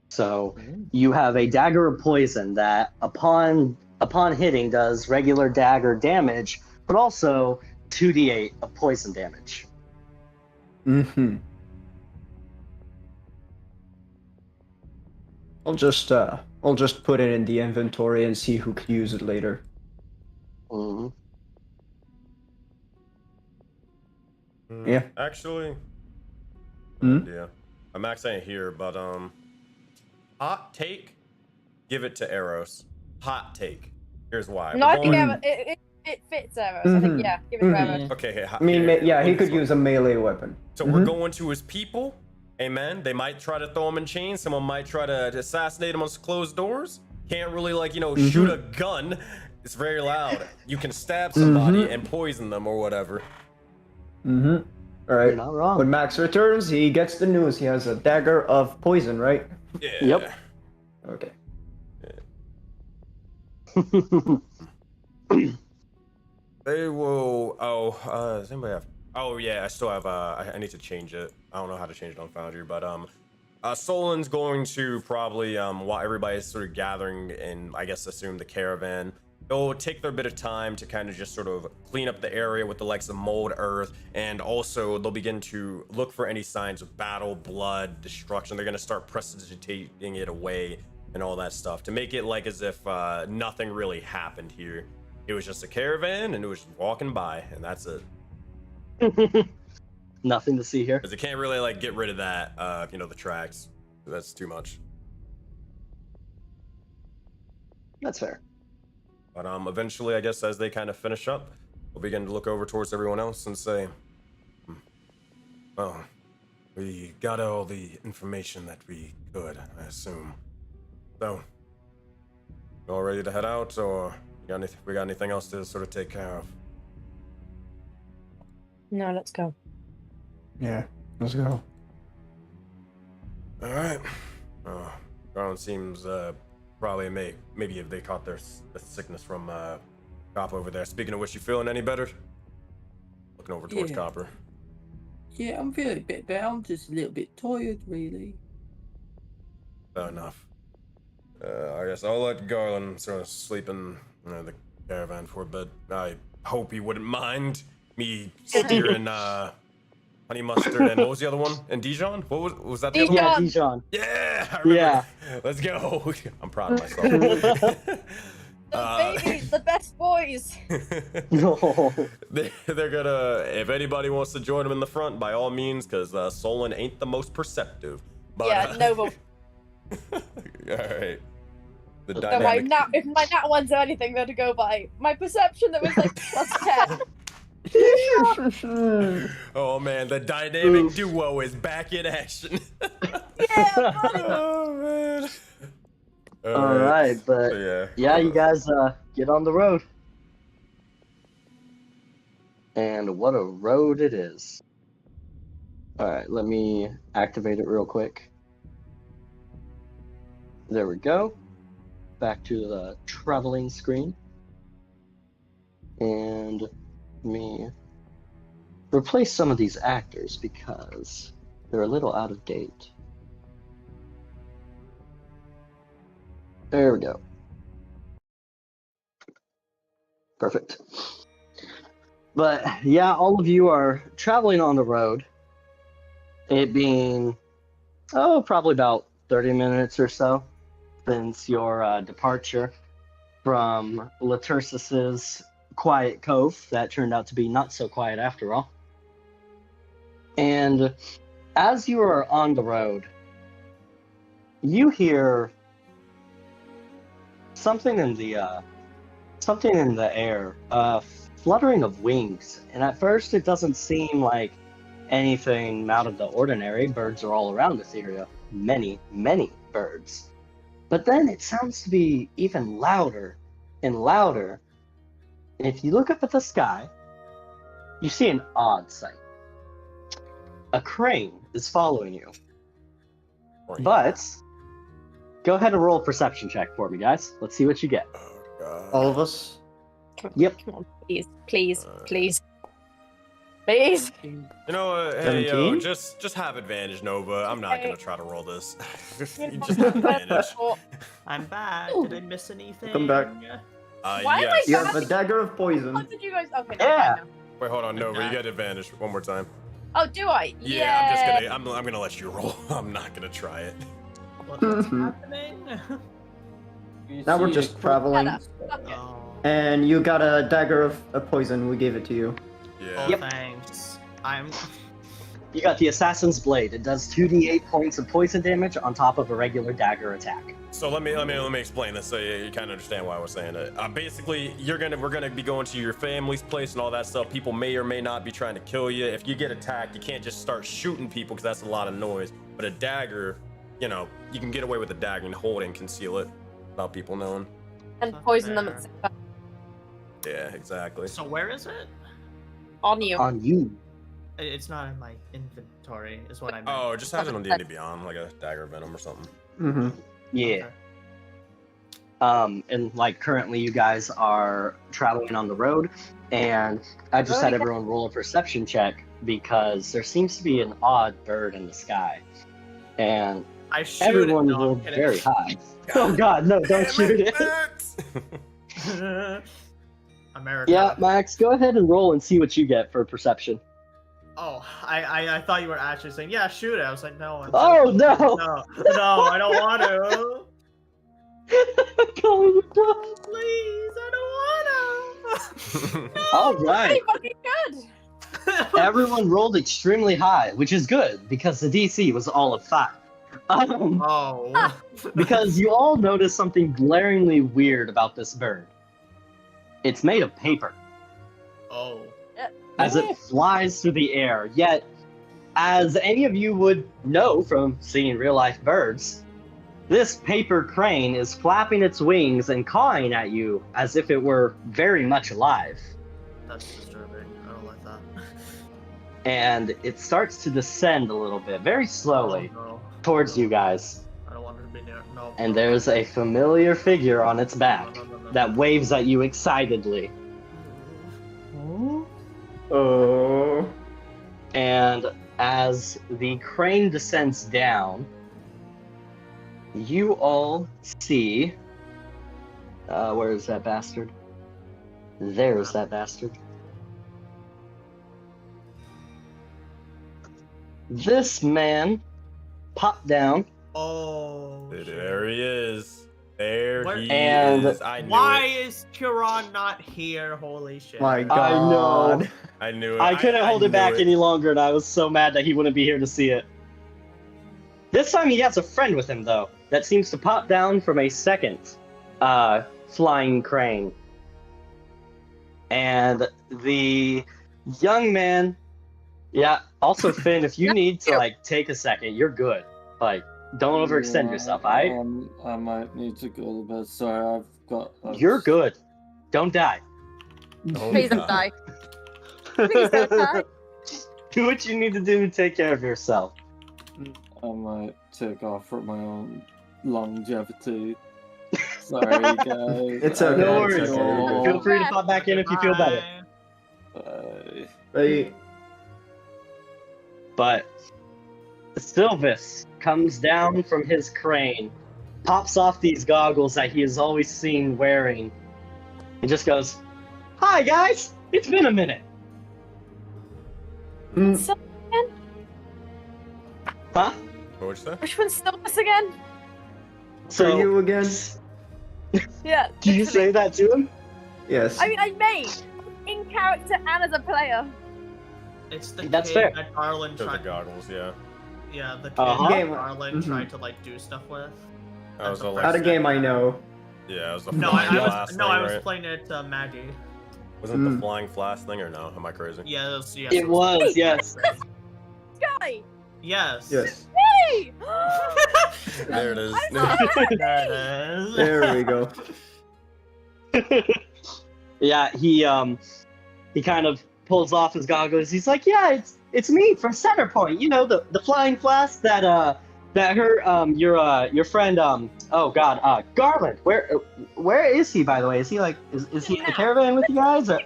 So you have a dagger of poison that upon hitting does regular dagger damage, but also 2d8 of poison damage. I'll just put it in the inventory and see who could use it later. Mm-hmm. Yeah. Actually, Hmm? yeah. Max ain't here, but hot take, give it to Eros. Hot take. Here's why. No, We're I think going- it fits Eros. I think, yeah, give it to Eros. Okay, hey, I mean, yeah, he let me could start. use a melee weapon. So we're going to his people. Amen. They might try to throw him in chains. Someone might try to assassinate him on closed doors. Can't really, like, shoot a gun. It's very loud. You can stab somebody and poison them or whatever. Mm-hmm. All right. You're not wrong. When Max returns, he gets the news. He has a dagger of poison, right? Yeah. Yep. Okay. They will. Oh, does anybody have? Oh yeah, I still have. I need to change it. I don't know how to change it on Foundry, but Solon's going to probably while everybody's sort of gathering and I guess assume the caravan, they'll take their bit of time to kind of just sort of clean up the area with the likes of mold, earth, and also they'll begin to look for any signs of battle, blood, destruction. They're gonna start precipitating it away and all that stuff to make it like as if nothing really happened here. It was just a caravan and it was walking by, and that's it. Nothing to see here. Because it can't really like get rid of that, the tracks. That's too much. That's fair. But eventually, I guess as they kind of finish up, we'll begin to look over towards everyone else and say, well, we got all the information that we could, I assume. So, you all ready to head out, or we got anything else to sort of take care of? No, let's go. Yeah. Let's go. All right. Garland seems probably maybe if they caught the sickness from Copper over there. Speaking of which, you feeling any better? Looking over towards Copper. Yeah, I'm feeling a bit better. I'm just a little bit tired, really. Fair enough. I guess I'll let Garland sort of sleep in the caravan for a bit. I hope he wouldn't mind me steering Honey Mustard and what was the other one? And Dijon? What was that the other one? Yeah, Dijon. Yeah, I remember. Yeah. Let's go. I'm proud of myself. The babies, the best boys. No. They're gonna, if anybody wants to join them in the front, by all means, because Solon ain't the most perceptive. But, Yeah, Nova. all right. The So dynamic. if my nat ones are anything, they're to go by my perception that was like +10. Oh man, the dynamic duo is back in action. Yeah, buddy. Oh man. All right, but So, yeah, you guys get on the road. And what a road it is. All right, let me activate it real quick. There we go. Back to the traveling screen. And let me replace some of these actors because they're a little out of date. There we go. Perfect. But yeah, all of you are traveling on the road. It being, probably about 30 minutes or so since your departure from Latursus's quiet cove that turned out to be not so quiet after all. And as you are on the road, you hear something in the air, fluttering of wings. And at first, it doesn't seem like anything out of the ordinary. Birds are all around Aetheria, many, many birds. But then it sounds to be even louder and louder. And if you look up at the sky, you see an odd sight. A crane is following you. But go ahead and roll a perception check for me, guys. Let's see what you get. Oh god. All of us? Yep. Come on, please. Please. You know, hey, yo, 17? just have advantage, Nova. I'm not gonna try to roll this. You just have advantage. I'm back. Did I miss anything? Come back. Why am I Yes. You have a dagger of poison. What did you guys? Okay. Yeah. No. Wait, hold on, Nova. You Okay. get advantage one more time. Oh, do I? Yeah, I'm just gonna. I'm gonna let you roll. I'm not gonna try it. What's Mhm. happening? Now we're just traveling. Oh, And you got a dagger of poison. We gave it to you. Yeah. Yep. thanks. I'm. You got the Assassin's Blade. It does 2d8 points of poison damage on top of a regular dagger attack. So let me explain this so you kind of understand why I was saying it. Basically, we're gonna be going to your family's place and all that stuff. People may or may not be trying to kill you. If you get attacked, you can't just start shooting people because that's a lot of noise. But a dagger, you know, you can get away with a dagger and hold it and conceal it without people knowing. And poison them at the same time. Yeah, exactly. So where is it? On you. On you. It's not in my inventory, is what I meant. Oh, it just has it on D&D Beyond, like a dagger venom or something. Mm-hmm. Yeah. Okay. And like currently you guys are traveling on the road, and I just had everyone roll a perception check because there seems to be an odd bird in the sky. And I shoot everyone it. No, I'm rolled kidding. very high. Oh god, no, don't shoot it. America. Yeah, Max, go ahead and roll and see what you get for perception. Oh, I thought you were actually saying, yeah, shoot it. I was like, no. Oh, no! No, I don't want to. Colin, Please, I don't want to. all right. Pretty fucking good. Everyone rolled extremely high, which is good because the DC was all of 5. Oh. Because you all notice something glaringly weird about this bird. It's made of paper. Oh. As it flies through the air. Yet, as any of you would know from seeing real-life birds, this paper crane is flapping its wings and cawing at you as if it were very much alive. That's disturbing. I don't like that. And it starts to descend a little bit, very slowly, Oh, no. towards you guys. I don't want it to be near. No. And there's a familiar figure on its back No. that waves at you excitedly. Oh. And as the crane descends down, you all see... where is that bastard? There's that bastard. This man popped down. Oh. There he is. There Where- he And is. I knew Why it. is Kiran not here? Holy shit. My I god. know. I knew it. I couldn't hold it knew back any longer, and I was so mad that he wouldn't be here to see it. This time he has a friend with him, though, that seems to pop down from a second flying crane. And the young man... Yeah, also, Finn, if you need to, like, take a second, you're good. Like, don't overextend yourself, alright? I might need to go to bed. Sorry, You're good. Don't die. Oh, Please don't God. die. Please don't die. Do what you need to do to take care of yourself. I might take off for my own longevity. Sorry, guys. It's I okay, No gotta worries. go. Feel free to pop back in if you feel better. Bye. Hey, But Sylvis comes down from his crane, pops off these goggles that he has always seen wearing, and just goes, "Hi guys, it's been a minute." So, Huh? What'd you say? which one's Sylvis again? so you again? Yeah. Did you literally. say that to him? Yes. I mean, I may. In character and as a player. It's the That's kid fair. that Garland Those are tried. goggles, yeah. Yeah, the kid Uh-huh. that Game- Garland Mhm. tried to like do stuff with. That was the Out of game, I know. Yeah, it was the No, flying I flask was thing, I was right? playing it Maggie. Wasn't it the Mm. flying flask thing or no? Am I crazy? Yes, yes. It was, yes. Guy! Yes. Yes. Hey! There it is. I'm so There it is. There we go. Yeah, he kind of pulls off his goggles. He's like, "Yeah, it's me from Centerpoint. You know, the flying flask that your friend oh god, Garland. Where is he, by the way? Is he like is he in the caravan with you guys or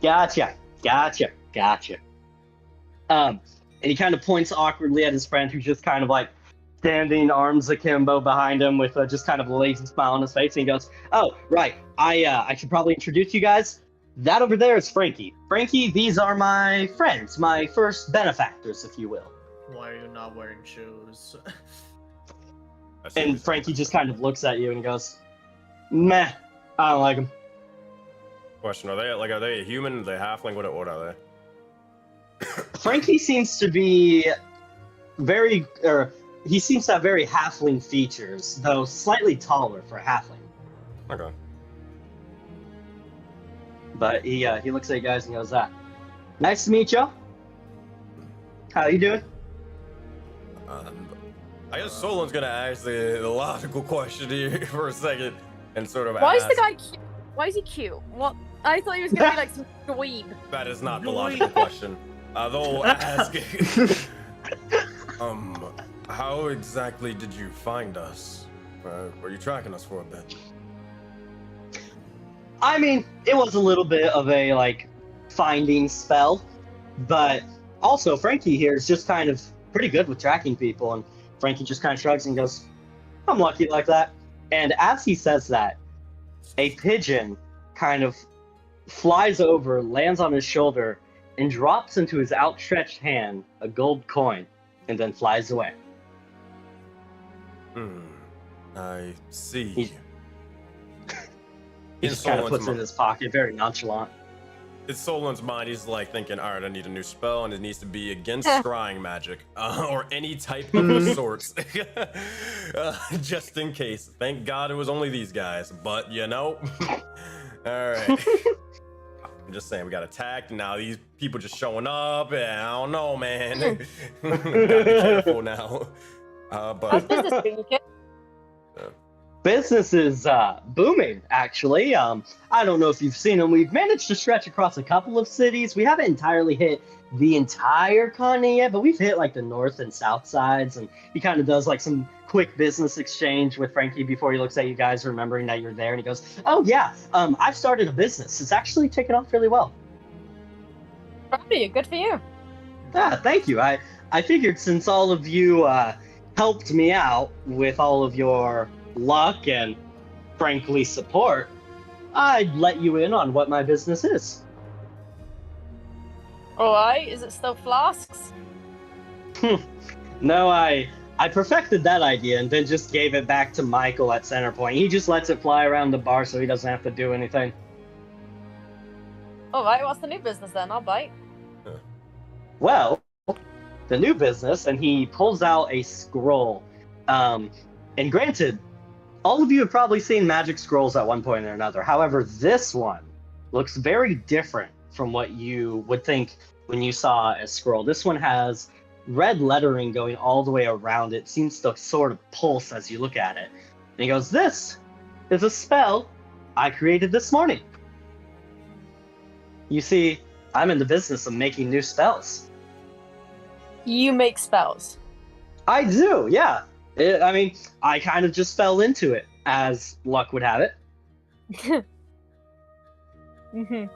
Gotcha. And he kind of points awkwardly at his friend, who's just kind of like standing arms akimbo behind him with just kind of a lazy smile on his face. And he goes, "Oh, right. I should probably introduce you guys. That over there is Frankie. Frankie, these are my friends, my first benefactors, if you will." Why are you not wearing shoes? I see what And you're Frankie saying. just kind of looks at you and goes, "Meh, I don't like him." Question: are they a human? Are they halfling? What are they? Frankie seems to be he seems to have very halfling features, though slightly taller for a halfling. Okay. But he looks at you guys and goes, "Nice to meet you. How you doing?" I guess Solon's gonna ask the logical question here for a second and sort of Why is ask. the guy cute? Why is he cute? What? I thought he was gonna be like some dweeb. That is not the logical question. They'll ask. How exactly did you find us? Were you tracking us for a bit? I mean, it was a little bit of a finding spell, but also Frankie here is just kind of pretty good with tracking people, and Frankie just kind of shrugs and goes, "I'm lucky like that." And as he says that, a pigeon kind of flies over, lands on his shoulder, and drops into his outstretched hand a gold coin, and then flies away. I see. He just kind of puts it in his pocket, very nonchalant. In Solon's mind, he's like thinking, all right, I need a new spell, and it needs to be against scrying magic, or any type of the sorts. Just in case. Thank God it was only these guys, but you know. All right. I'm just saying, we got attacked, and now these people just showing up, and I don't know, man. Gotta be careful now. How's But business doing, kid? Business is booming, actually. I don't know if you've seen them. We've managed to stretch across a couple of cities. We haven't entirely hit the entire continent yet, but we've hit the north and south sides, and he kind of does some quick business exchange with Frankie before he looks at you guys, remembering that you're there, and he goes, "Oh yeah, I've started a business. It's actually taken off really well." Proud of you. Good for you. Thank you. I figured since all of you helped me out with all of your luck and frankly support, I'd let you in on what my business is. Alright, is it still flasks? No, I perfected that idea and then just gave it back to Michael at Centerpoint. He just lets it fly around the bar so he doesn't have to do anything. Alright, what's the new business then? I'll bite. Well, the new business, and he pulls out a scroll. And granted, all of you have probably seen magic scrolls at one point or another. However, this one looks very different from what you would think when you saw a scroll. This one has red lettering going all the way around it. Seems to sort of pulse as you look at it. And he goes, "This is a spell I created this morning." You see, I'm in the business of making new spells. You make spells. I do, yeah. I kind of just fell into it, as luck would have it. Mm-hmm.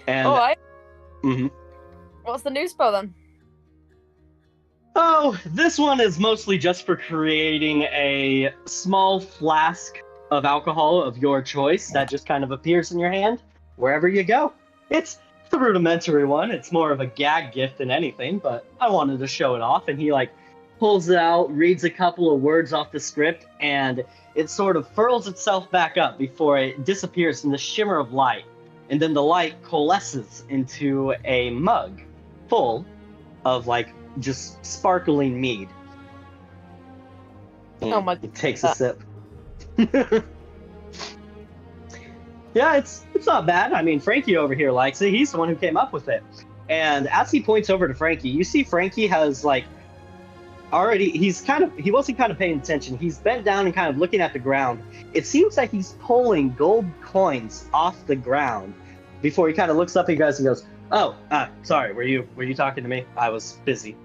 And Alright. Mhm. What's the new spell then? Oh, this one is mostly just for creating a small flask of alcohol of your choice that just kind of appears in your hand wherever you go. It's the rudimentary one. It's more of a gag gift than anything, but I wanted to show it off. And he pulls it out, reads a couple of words off the script, and it sort of furls itself back up before it disappears in the shimmer of light. And then the light coalesces into a mug full of just sparkling mead. Oh my He takes a sip. Yeah, it's not bad. I mean, Frankie over here likes it. He's the one who came up with it. And as he points over to Frankie, you see Frankie has already, he wasn't kind of paying attention. He's bent down and kind of looking at the ground. It seems like he's pulling gold coins off the ground before he kind of looks up at you guys and goes, "Oh, sorry, were you talking to me? I was busy."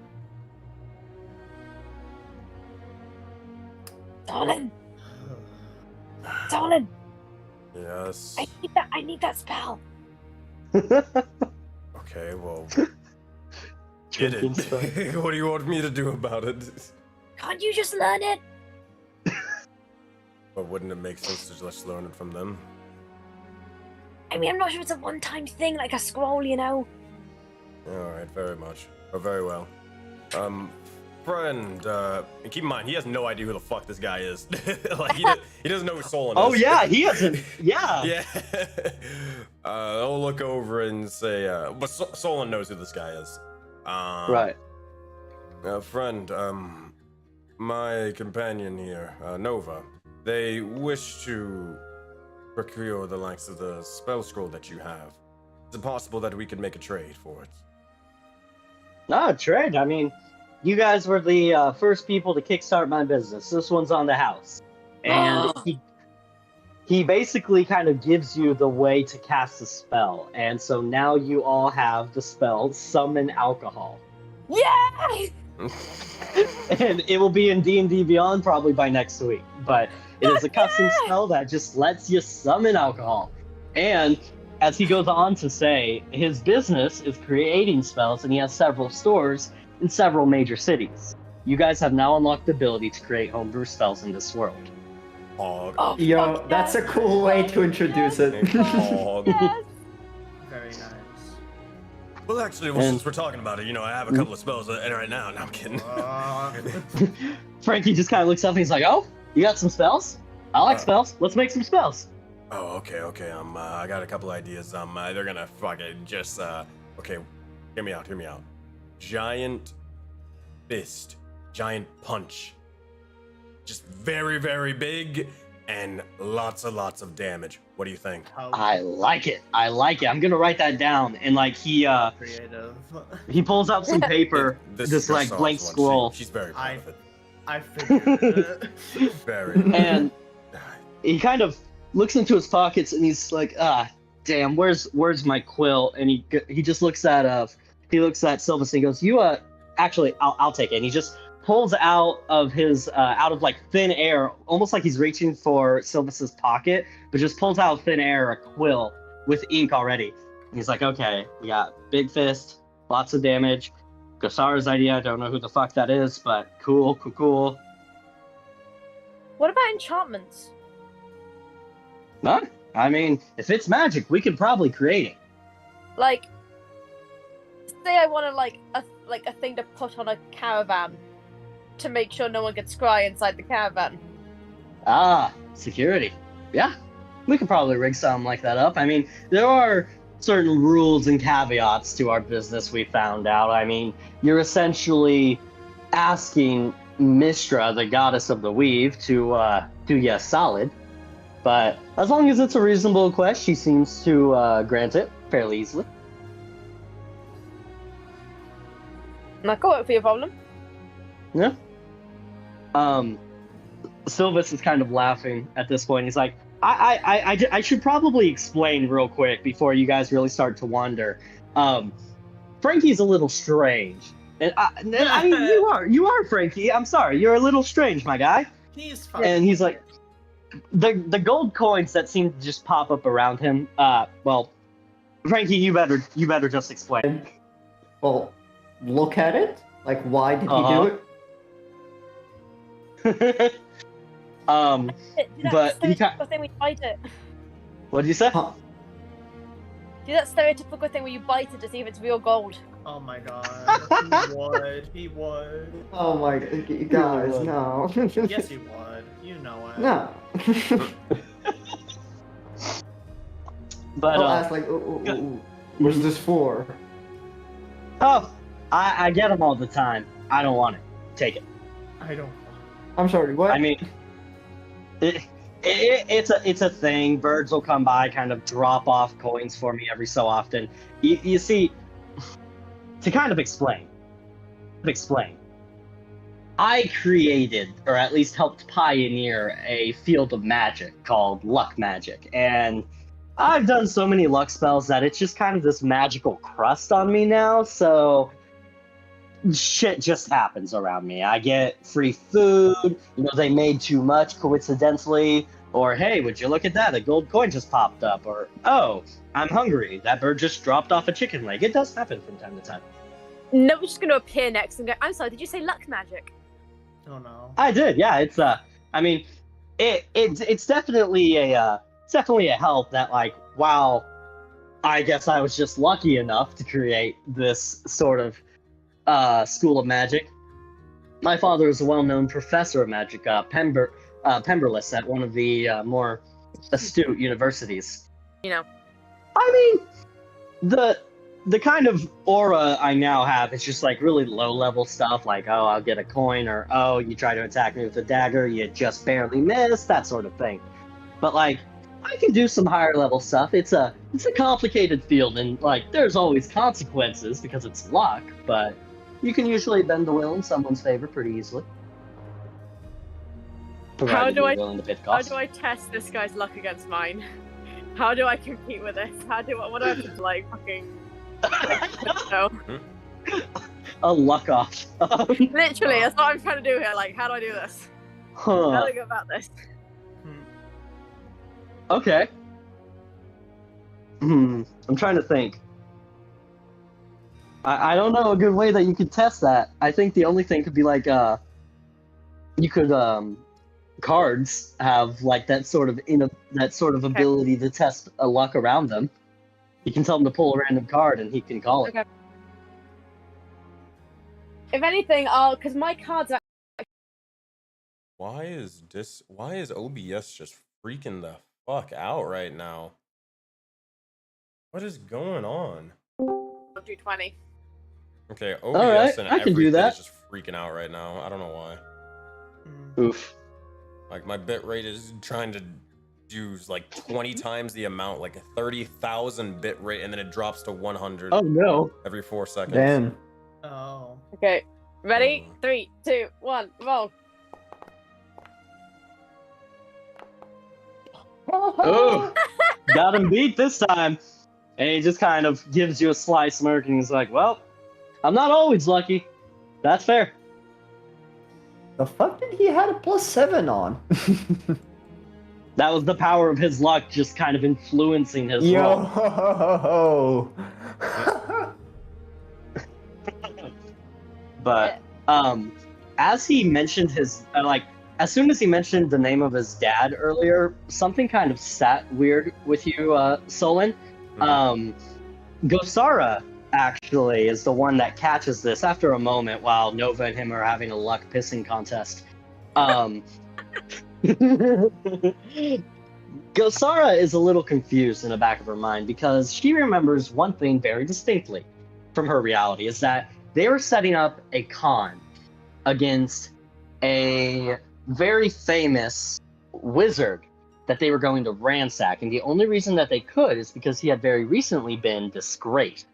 Dolan! Dolan! yes. I need that spell. Okay, well, get Drinking spell. it. What do you want me to do about it? Can't you just learn it? But wouldn't it make sense to just learn it from them? I mean, I'm not sure it's a one-time thing, like a scroll, you know? All right, very much, or very well. friend, keep in mind, he has no idea who the fuck this guy is. Like, he doesn't know who Solon Oh is. yeah, he hasn't. Yeah. Yeah. I'll look over and say, but Solon knows who this guy is. Right. Friend, my companion here, Nova, they wish to procure the likes of the spell scroll that you have. Is it possible that we could make a trade for it? No, trade. I mean, you guys were the first people to kickstart my business. This one's on the house. And he basically kind of gives you the way to cast a spell. And so now you all have the spell Summon Alcohol. Yay! And it will be in D&D Beyond probably by next week. But it is a custom spell that just lets you summon alcohol. And as he goes on to say, his business is creating spells, and he has several stores in several major cities. You guys have now unlocked the ability to create homebrew spells in this world. Hog. Oh, Yo, fuck that's yes. a cool way to introduce it. Hog. Yes. Very nice. Well, actually, since we're talking about it, you know, I have a couple of spells right now. No, I'm kidding. Frankie just kind of looks up and he's like, "Oh, you got some spells? I like spells. Let's make some spells." Oh, okay. I got a couple ideas. They're gonna fucking just, okay, hear me out. Giant fist, giant punch. Just very, very big and lots of damage. What do you think? I like it. I'm gonna write that down. And like Creative. he pulls out some paper, this like Sarah's blank one. scroll, She's very proud of it. I figured. Very. and he kind of looks into his pockets and he's like, damn, where's my quill? And he just looks at Silvus and he goes, "You actually I'll take it." And he just pulls out of like thin air, almost like he's reaching for Silvus's pocket, but just pulls out of thin air a quill with ink already. And he's like, "Okay, we got big fist, lots of damage. Gosara's idea, I don't know who the fuck that is, but cool. What about enchantments? None. I mean, if it's magic, we could probably create it." Like, say I want a thing to put on a caravan to make sure no one gets scry inside the caravan. Security. Yeah, we could probably rig something like that up. I mean, there are certain rules and caveats to our business we found out. I mean, you're essentially asking Mistra, the goddess of the weave, to do you a solid. But as long as it's a reasonable request, she seems to grant it fairly easily. Not going for your problem. Yeah. Silvus is kind of laughing at this point. He's like, I should probably explain real quick before you guys really start to wonder. Frankie's a little strange. And I mean, you are Frankie. I'm sorry, you're a little strange, my guy. He's fine. And he's like, the gold coins that seem to just pop up around him. Well, Frankie, you better just explain. Well, look at it. Like, why did he do it? But he stereotypical thing where you bite it. What did you say? Huh. Do that stereotypical thing where you bite it to see if it's real gold. Oh my god. He would. Oh my guys, no. Yes, he would. You know it. No. But I'll ask like, what's this for? Oh, I get them all the time. I don't want it. Take it. I don't. I'm sorry, what? I mean, it's a thing. Birds will come by, kind of drop off coins for me every so often. You see, to kind of explain. I created, or at least helped pioneer, a field of magic called luck magic, and I've done so many luck spells that it's just kind of this magical crust on me now, so shit just happens around me. I get free food, they made too much coincidentally, or hey, would you look at that, a gold coin just popped up, or oh, I'm hungry, that bird just dropped off a chicken leg. It does happen from time to time. No one's just going to appear next and go, "I'm sorry, did you say luck magic?" Oh no. I did, yeah. It's I mean, it's definitely a help that, like, wow, I guess I was just lucky enough to create this sort of school of magic. My father is a well-known professor of magic, Pemberless, at one of the more astute universities. You know. I mean, the kind of aura I now have is just like really low-level stuff, like, oh, I'll get a coin, or oh, you try to attack me with a dagger, you just barely miss, that sort of thing. But like, I can do some higher-level stuff. It's a complicated field, and like, there's always consequences because it's luck, but you can usually bend the will in someone's favor pretty easily. How do you're willing to pay the cost. I test this guy's luck against mine? How do I compete with this? What do I have to like fucking no. A luck off. Literally, that's what I'm trying to do here. Like, how do I do this? How do I go about this? Okay. I'm trying to think. I don't know a good way that you could test that. I think the only thing could be like you could cards have like that sort of ability to test a luck around them. You can tell him to pull a random card and he can call it. Okay. If anything, because my cards are. Why is OBS just freaking the fuck out right now? What is going on? I'll do 20. Okay, OBS right, and I can do everything that. is just freaking out right now. I don't know why. Oof. Like my bit rate is trying to do like 20 times the amount, like a 30,000 bit rate, and then it drops to 100 Oh no. every 4 seconds. Damn. Oh. Okay, ready? 3, 2, 1, roll. Oh, got him beat this time. And he just kind of gives you a sly smirk and he's like, well, I'm not always lucky. That's fair. The fuck did he had a +7 on? That was the power of his luck just kind of influencing his roll. Yo. But as he mentioned his as soon as he mentioned the name of his dad earlier, something kind of sat weird with you, Solon. Gosara actually is the one that catches this after a moment while Nova and him are having a luck pissing contest. Gosara is a little confused in the back of her mind because she remembers one thing very distinctly from her reality, is that they were setting up a con against a very famous wizard that they were going to ransack, and the only reason that they could is because he had very recently been disgraced.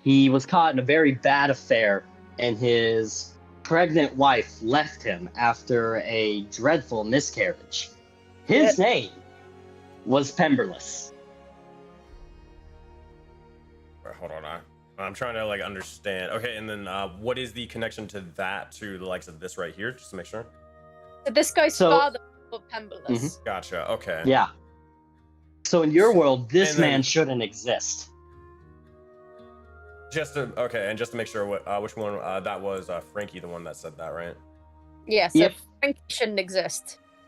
He was caught in a very bad affair, and his pregnant wife left him after a dreadful miscarriage. His name was Pemberless. Hold on, I'm trying to like understand. Okay, and then what is the connection to that to the likes of this right here, just to make sure? So this guy's father was Pemberless. Gotcha. Okay. Yeah. So in your world, this man shouldn't exist. Just to make sure, which one that was Frankie, the one that said that, right? Yeah. So Yep. Frankie shouldn't exist.